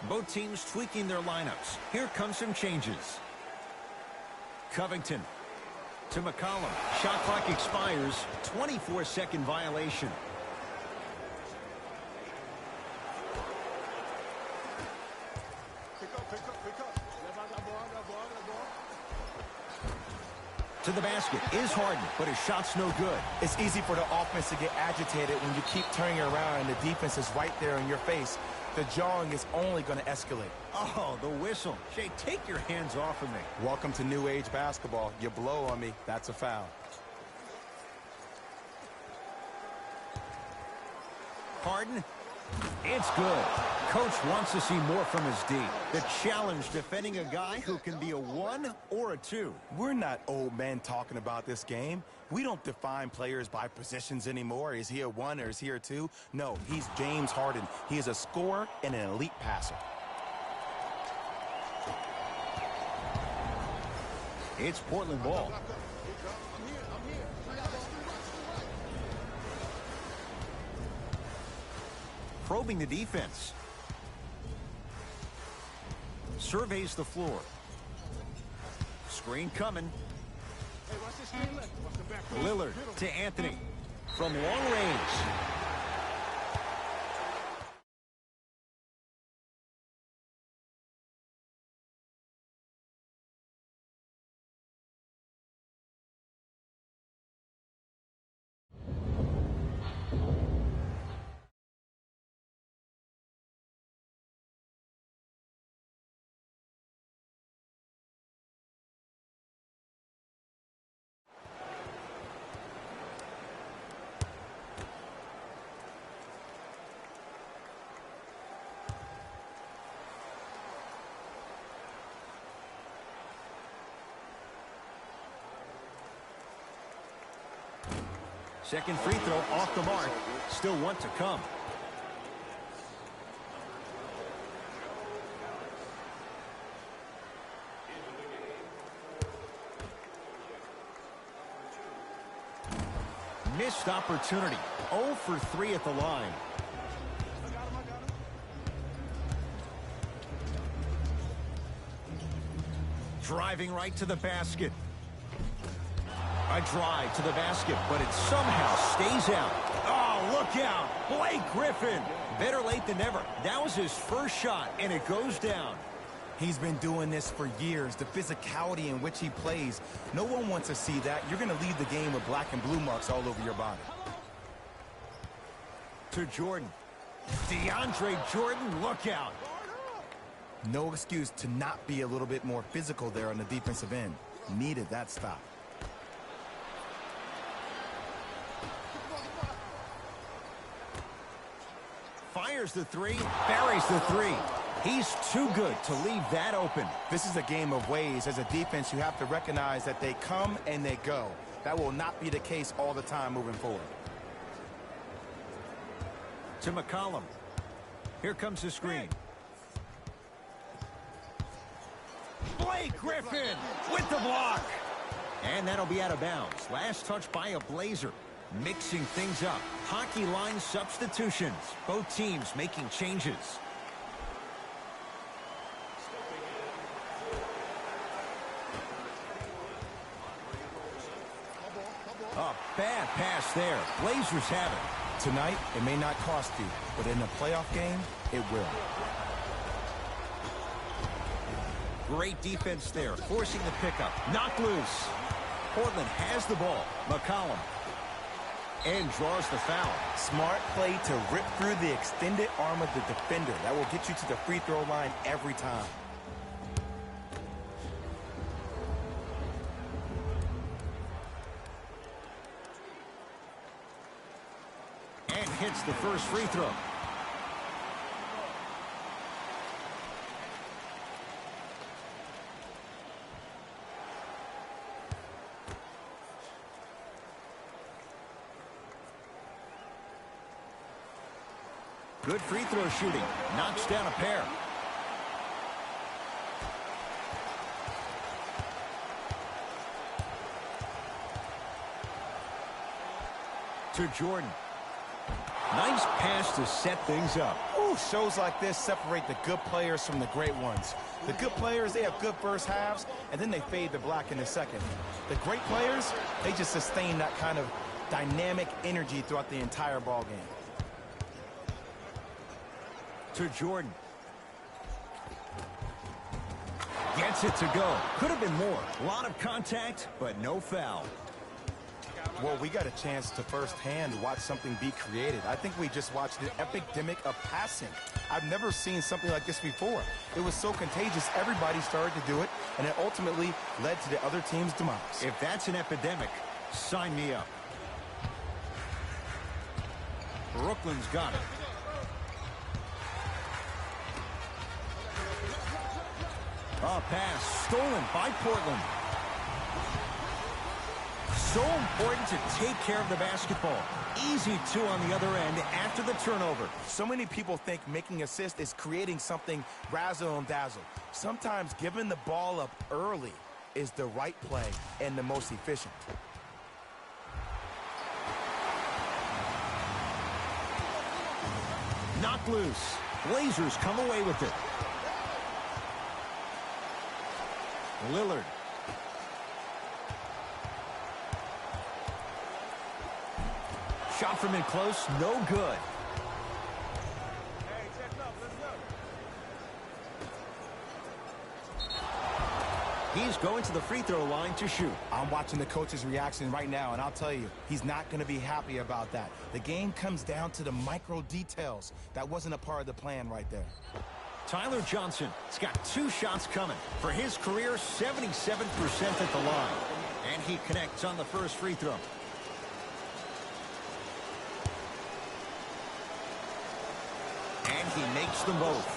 Both teams tweaking their lineups. Here come some changes. Covington to McCollum. Shot clock expires. 24-second violation. Pick up, pick up, pick up. That ball. To the basket is Harden, but his shot's no good. It's easy for the offense to get agitated when you keep turning around and the defense is right there in your face. The jawing is only going to escalate. Oh, the whistle. Jay, take your hands off of me. Welcome to new age basketball. You blow on me, that's a foul. Harden. It's good. Coach wants to see more from his D. The challenge defending a guy who can be a 1 or a 2. We're not old men talking about this game. We don't define players by positions anymore. Is he a 1 or is he a 2? No, he's James Harden. He is a scorer and an elite passer. It's Portland ball. Probing the defense. Surveys the floor. Screen coming. Hey, watch this screen left. Watch the back. Lillard to Anthony. From long range. Second free throw off the mark. Still one to come. Missed opportunity. 0 for 3 at the line. Driving right to the basket. A drive to the basket, but it somehow stays out. Oh, look out. Blake Griffin. Better late than never. That was his first shot, and it goes down. He's been doing this for years. The physicality in which he plays. No one wants to see that. You're going to leave the game with black and blue marks all over your body. To Jordan. DeAndre Jordan, look out. No excuse to not be a little bit more physical there on the defensive end. Needed that stop. Fires the three, buries the three. He's too good to leave that open. This is a game of ways. As a defense, you have to recognize that they come and they go. That will not be the case all the time moving forward. To McCollum. Here comes the screen. Blake Griffin with the block. And that'll be out of bounds. Last touch by a Blazer. Mixing things up. Hockey line substitutions. Both teams making changes. A bad pass there. Blazers have it. Tonight, it may not cost you, but in a playoff game, it will. Great defense there, forcing the pickup. Knocked loose. Portland has the ball. McCollum. And draws the foul. Smart play to rip through the extended arm of the defender. That will get you to the free throw line every time. And hits the first free throw. Good free throw shooting. Knocks down a pair. To Jordan. Nice pass to set things up. Ooh, shows like this separate the good players from the great ones. The good players, they have good first halves, and then they fade to black in the second. The great players, they just sustain that kind of dynamic energy throughout the entire ball game. To Jordan. Gets it to go. Could have been more. A lot of contact, but no foul. Well, we got a chance to firsthand watch something be created. I think we just watched an epidemic of passing. I've never seen something like this before. It was so contagious, everybody started to do it, and it ultimately led to the other team's demise. If that's an epidemic, sign me up. Brooklyn's got it. A pass stolen by Portland. So important to take care of the basketball. Easy two on the other end after the turnover. So many people think making assists is creating something razzle and dazzle. Sometimes giving the ball up early is the right play and the most efficient. Knocked loose. Blazers come away with it. Lillard. Shot from in close, no good. Hey, check up, let's go. He's going to the free throw line to shoot. I'm watching the coach's reaction right now, and I'll tell you, he's not going to be happy about that. The game comes down to the micro details. That wasn't a part of the plan right there. Tyler Johnson has got 2 shots coming. For his career, 77% at the line. And he connects on the first free throw. And he makes them both.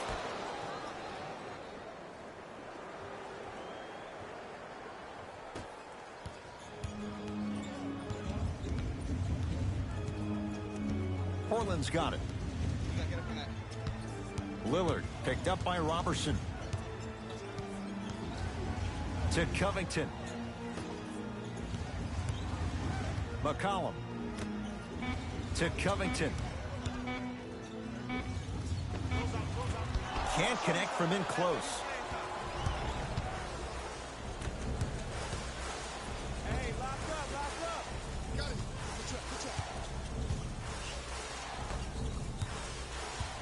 Portland's got it. Lillard picked up by Robertson. To Covington. McCollum. To Covington. Can't connect from in close. Hey, lock up. Got it. Good job.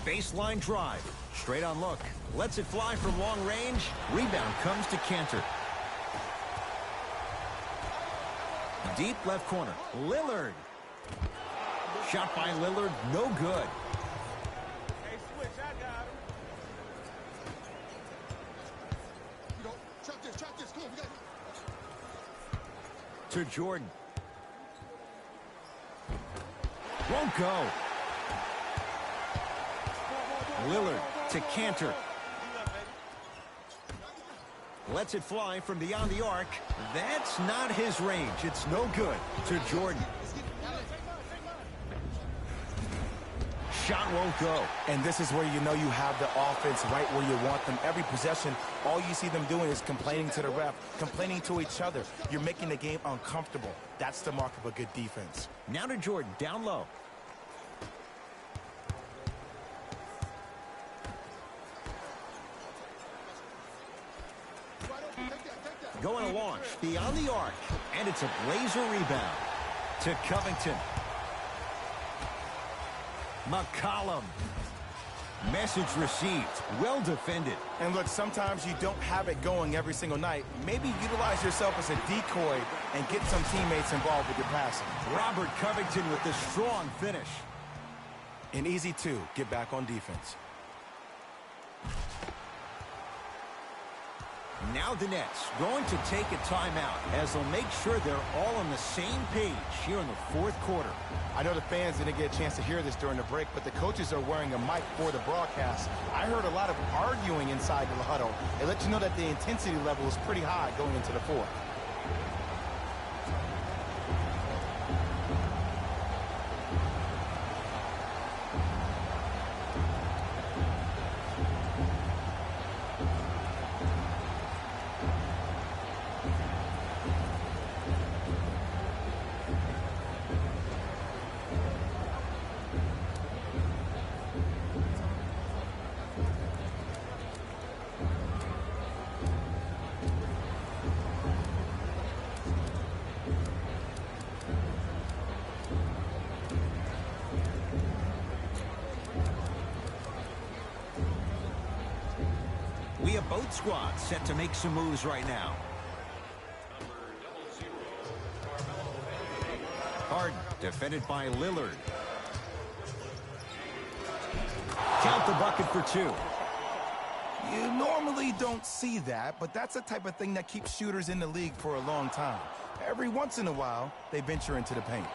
Baseline drive. Straight on look. Lets it fly from long range. Rebound comes to Cantor. Deep left corner. Lillard. Shot by Lillard. No good. Hey, switch, I got him. You know, trap this. Come on, we got it. To Jordan. Won't go. Lillard to Cantor. Lets it fly from beyond the arc. That's not his range. It's no good. To Jordan. Shot won't go. And this is where you know you have the offense right where you want them. Every possession, all you see them doing is complaining to the ref, complaining to each other. You're making the game uncomfortable. That's the mark of a good defense. Now to Jordan, down low. Going to launch beyond the arc. And it's a Blazer rebound. To Covington. McCollum. Message received. Well defended. And look, sometimes you don't have it going every single night. Maybe utilize yourself as a decoy and get some teammates involved with your passing. Robert Covington with the strong finish. An easy 2. Get back on defense. Now the Nets going to take a timeout as they'll make sure they're all on the same page here in the fourth quarter. I know the fans didn't get a chance to hear this during the break, but the coaches are wearing a mic for the broadcast. I heard a lot of arguing inside the huddle. It let you know that the intensity level is pretty high going into the fourth. Both squads set to make some moves right now. Harden, defended by Lillard. Count the bucket for two. You normally don't see that, but that's the type of thing that keeps shooters in the league for a long time. Every once in a while, they venture into the paint.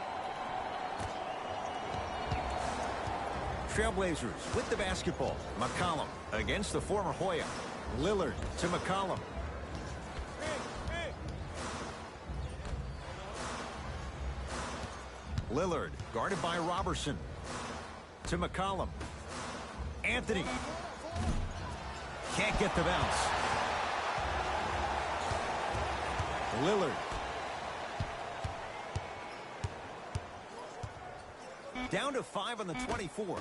Trailblazers with the basketball. McCollum against the former Hoya. Lillard to McCollum. Lillard guarded by Robertson. To McCollum. Anthony. Can't get the bounce. Lillard. Down to 5 on the 24.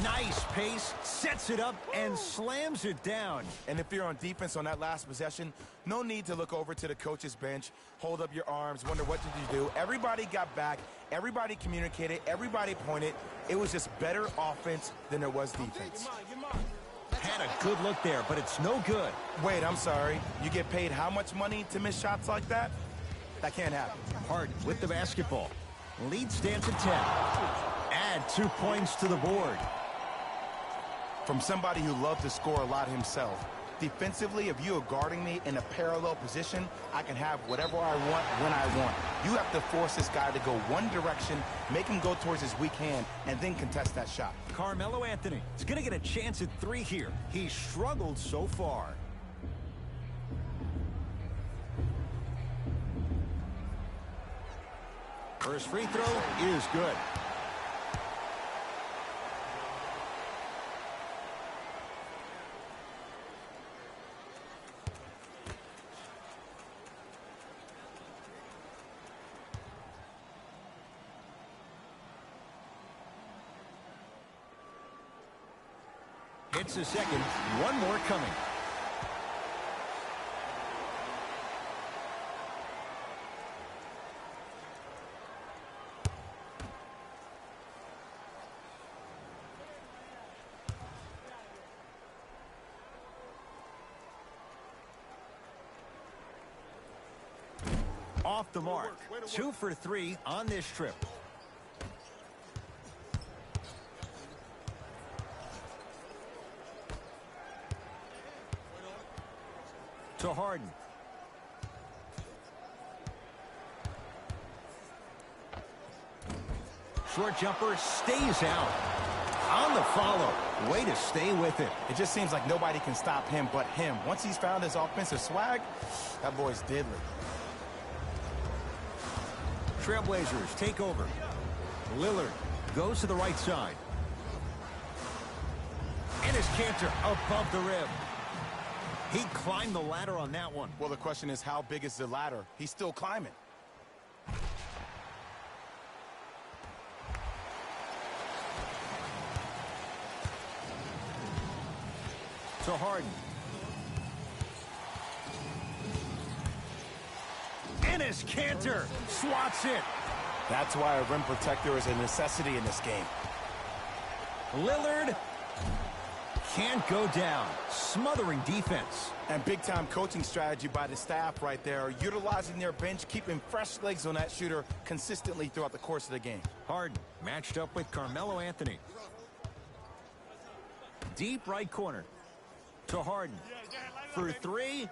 Nice pace, sets it up, and slams it down. And if you're on defense on that last possession, no need to look over to the coach's bench, hold up your arms, wonder what did you do. Everybody got back, everybody communicated, everybody pointed. It was just better offense than there was defense. Had a good look there, but it's no good. Wait, I'm sorry. You get paid how much money to miss shots like that? That can't happen. Harden with the basketball. Lead stands at 10. Add 2 points to the board. From somebody who loved to score a lot himself, defensively, if you are guarding me in a parallel position, I can have whatever I want when I want. You have to force this guy to go one direction, make him go towards his weak hand, and then contest that shot. Carmelo Anthony is going to get a chance at 3 here. He's struggled so far. First free throw is good. Hits a second. One more coming. Off the mark. 2 for 3 on this trip. To Harden. Short jumper stays out. On the follow. Way to stay with it. It just seems like nobody can stop him but him. Once he's found his offensive swag, that boy's deadly. Trailblazers take over. Lillard goes to the right side. And his canter above the rim. He climbed the ladder on that one. Well, the question is, how big is the ladder? He's still climbing. To Harden. And his canter swats it. That's why a rim protector is a necessity in this game. Lillard can't go down. Smothering defense. And big-time coaching strategy by the staff right there, utilizing their bench, keeping fresh legs on that shooter consistently throughout the course of the game. Harden matched up with Carmelo Anthony. Deep right corner. To Harden. For 3.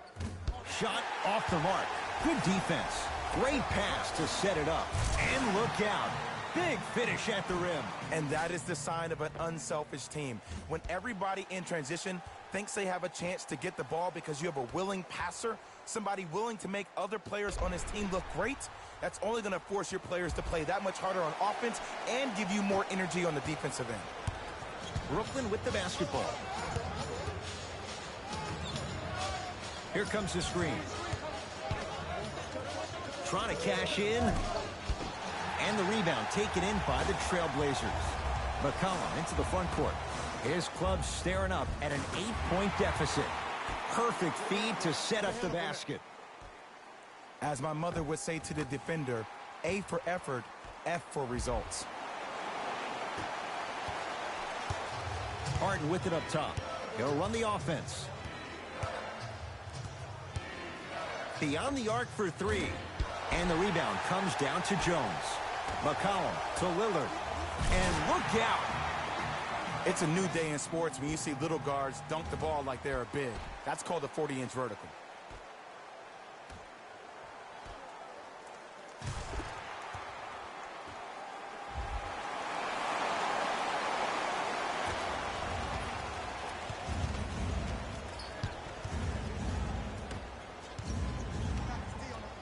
Shot off the mark. Good defense. Great pass to set it up. And look out. Big finish at the rim. And that is the sign of an unselfish team. When everybody in transition thinks they have a chance to get the ball because you have a willing passer, somebody willing to make other players on his team look great, that's only going to force your players to play that much harder on offense and give you more energy on the defensive end. Brooklyn with the basketball. Here comes the screen. Trying to cash in. And the rebound taken in by the Trailblazers. McCollum into the front court. His club staring up at an 8-point deficit. Perfect feed to set up the basket. As my mother would say to the defender, A for effort, F for results. Harden with it up top. He'll run the offense. Beyond the arc for three. And the rebound comes down to Jones. McCollum to Lillard. And look out. It's a new day in sports when you see little guards dunk the ball like they're big. That's called a 40-inch vertical.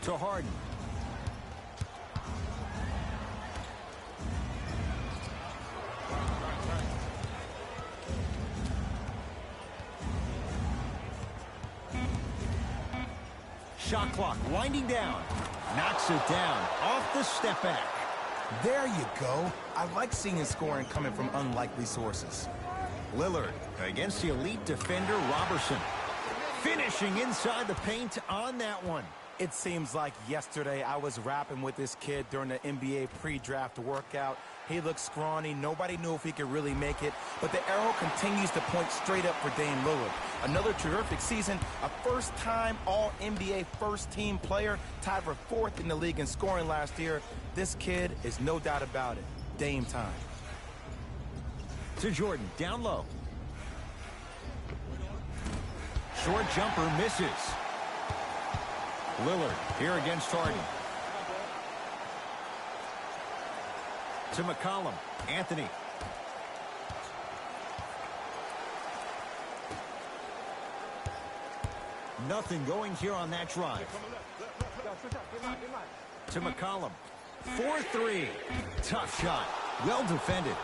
To Harden. Shot clock winding down. Knocks it down off the step back. There you go. I like seeing scoring coming from unlikely sources. Lillard against the elite defender Robertson. Finishing inside the paint on that one. It seems like yesterday I was rapping with this kid during the NBA pre-draft workout. He looked scrawny. Nobody knew if he could really make it. But the arrow continues to point straight up for Dame Lillard. Another terrific season. A first-time All-NBA first-team player. Tied for 4th in the league in scoring last year. This kid is no doubt about it. Dame time. To Jordan, down low. Short jumper misses. Lillard here against Harden. To McCollum. Anthony. Nothing going here on that drive. To McCollum. 4-3. Tough shot. Well defended.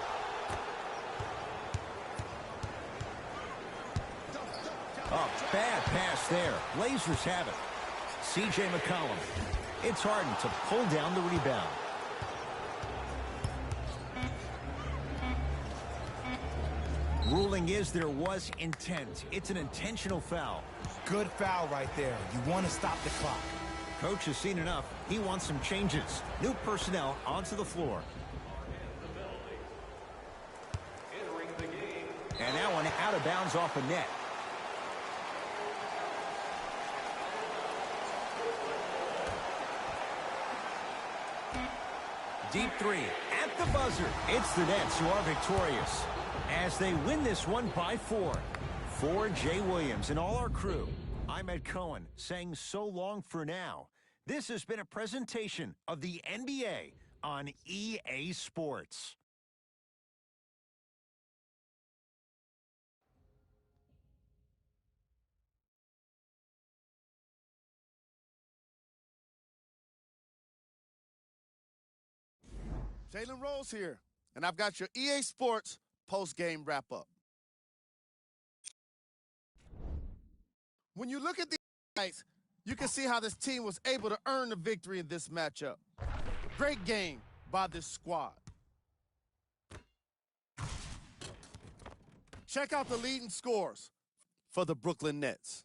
Oh, bad pass there. Blazers have it. C.J. McCollum. It's Harden to pull down the rebound. Ruling is there was intent. It's an intentional foul. Good foul right there. You want to stop the clock. Coach has seen enough. He wants some changes. New personnel onto the floor. And that one out of bounds off a net. Deep three at the buzzer. It's the Nets who are victorious as they win this one by 4. For Jay Williams and all our crew, I'm Ed Cohen saying so long for now. This has been a presentation of the NBA on EA Sports. Jalen Rose here, and I've got your EA Sports post-game wrap-up. When you look at the highlights, you can see how this team was able to earn the victory in this matchup. Great game by this squad. Check out the leading scores for the Brooklyn Nets.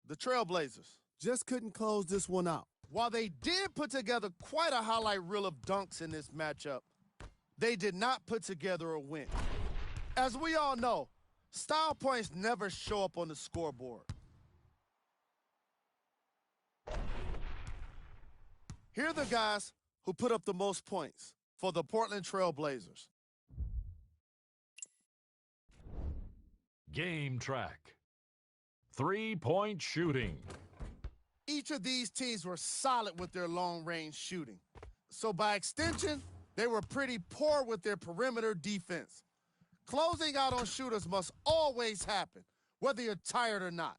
The Trailblazers just couldn't close this one out. While they did put together quite a highlight reel of dunks in this matchup, they did not put together a win. As we all know, style points never show up on the scoreboard. Here are the guys who put up the most points for the Portland Trailblazers. Game track. 3-point shooting. Each of these teams were solid with their long-range shooting. So by extension, they were pretty poor with their perimeter defense. Closing out on shooters must always happen, whether you're tired or not.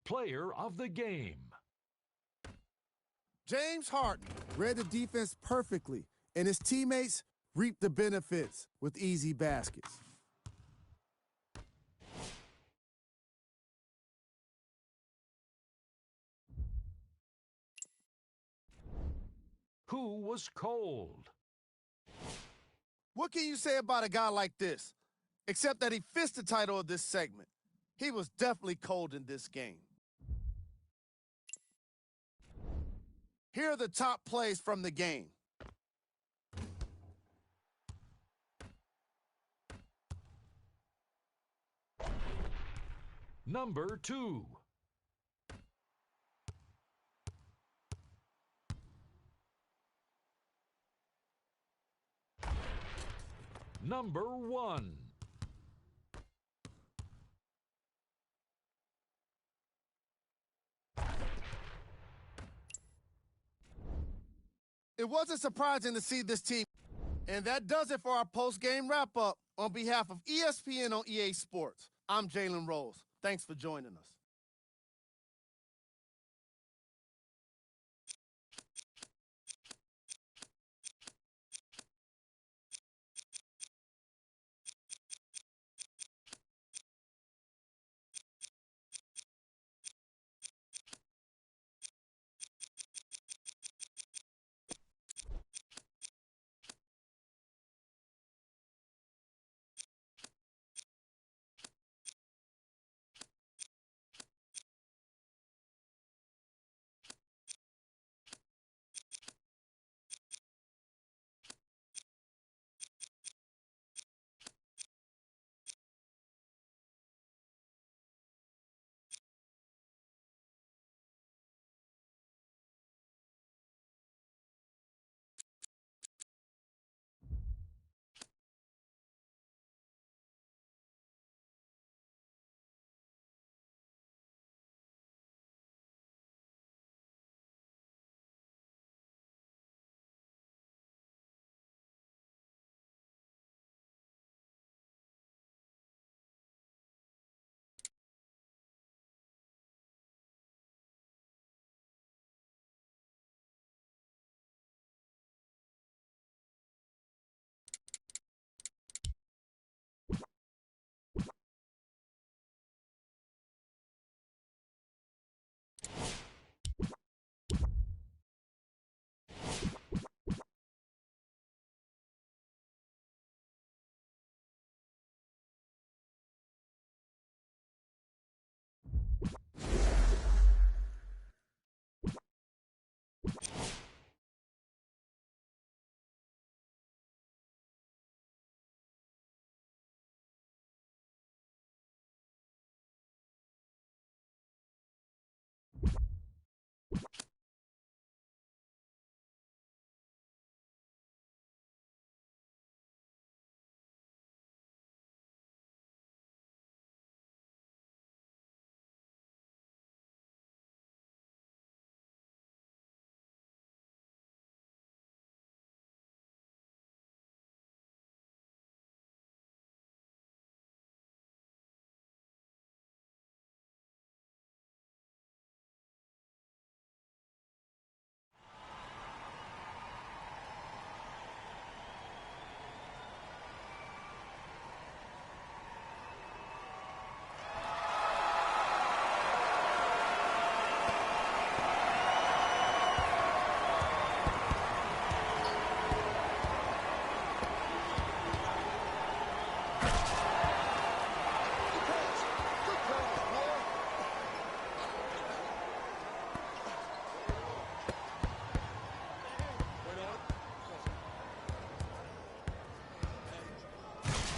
Player of the game. James Harden read the defense perfectly, and his teammates reaped the benefits with easy baskets. Who was cold? What can you say about a guy like this? Except that he fits the title of this segment. He was definitely cold in this game. Here are the top plays from the game. Number 2. Number 1. It wasn't surprising to see this team. And that does it for our post-game wrap-up. On behalf of ESPN on EA Sports, I'm Jalen Rose. Thanks for joining us.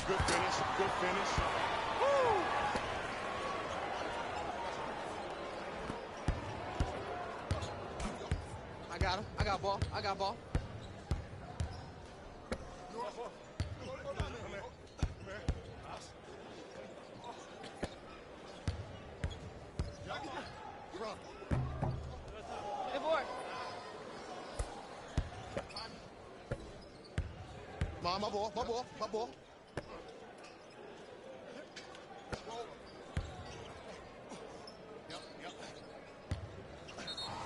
Good finish. Good finish. Woo! I got him. I got ball. I got ball. Hey, boy. My ball. My ball. My ball.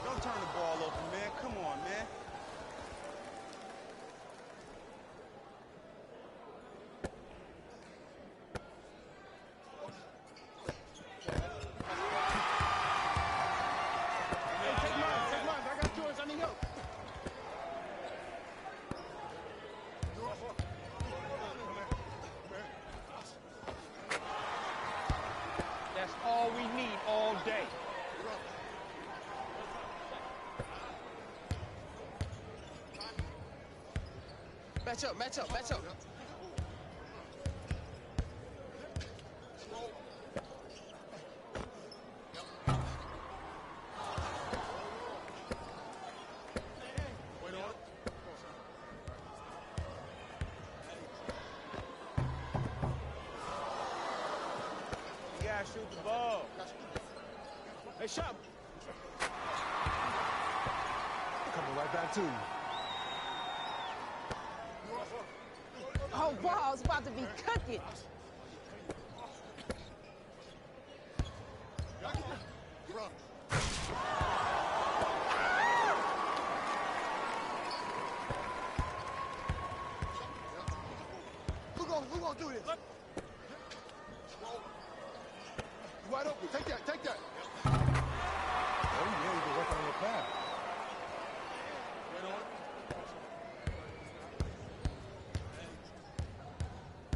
Don't turn the ball over, man. Come on, man. Hey, take mine. Take mine. I got yours. I need help. That's all we need all day. match up, match up, match up. You gotta shoot the ball. Hey, shot. Coming right back to you. Oh, ball's about to be cooking. Who gonna do this? You wide open. Take that, take that. Oh, yeah, you can work on your pass.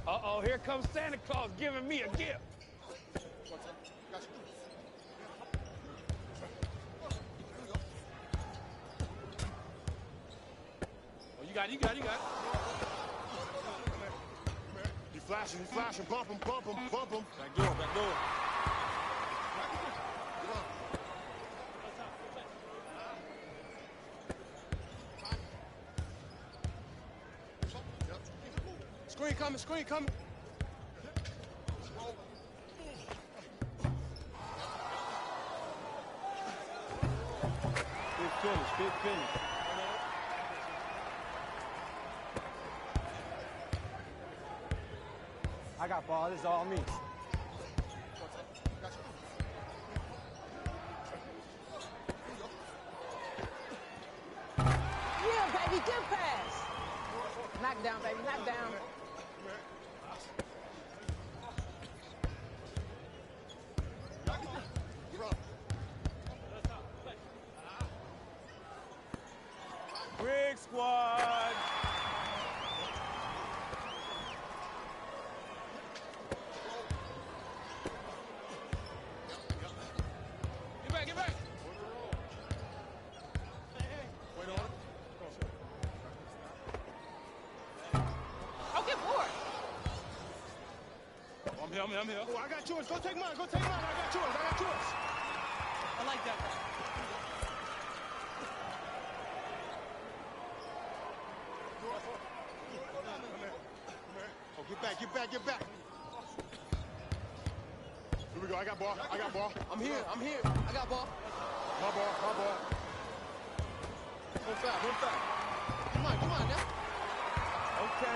Uh-oh, here comes Santa Claus giving me a gift. Oh, you got it. He flashing, bump him. Back door. Screen coming. Big finish. I got ball, this is all me. Yeah, baby, good pass. Knock down, baby, knock down. Big squad. Get back. Oh, get bored. I'm here. Oh, I got yours. Go take mine. I got yours. I like that. Oh, get back. Here we go. I got ball. I'm here. I got ball. My ball. One foul. Come on now. Okay.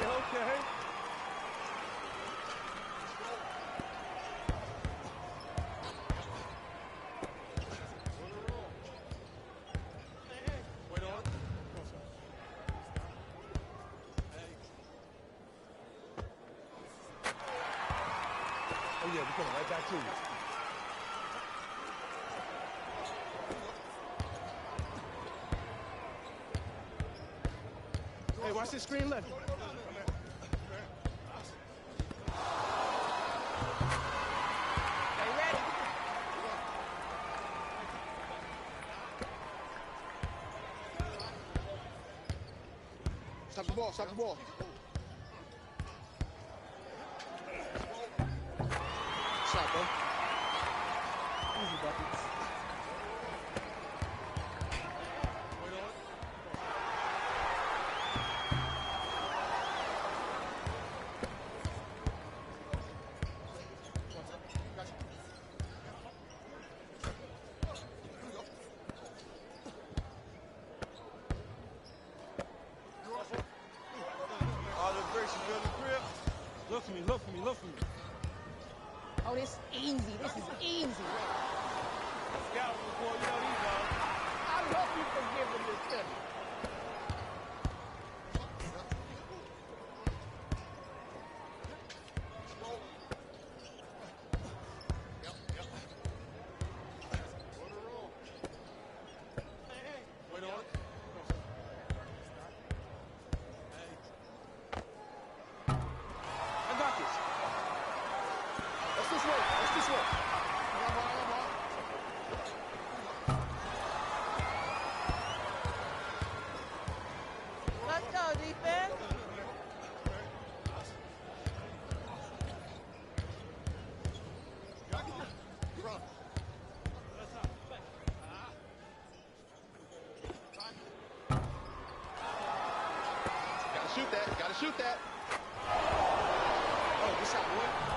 Oh, yeah, we're coming right back to you. Hey, watch this screen left. They ready? Stop the ball. Shot, bro. Easy buckets. Look for me. Oh, this is easy. Scout before you know these guys. I love you for giving this to me. I got ball. shoot that. Gotta shoot that. Oh, good shot, boy.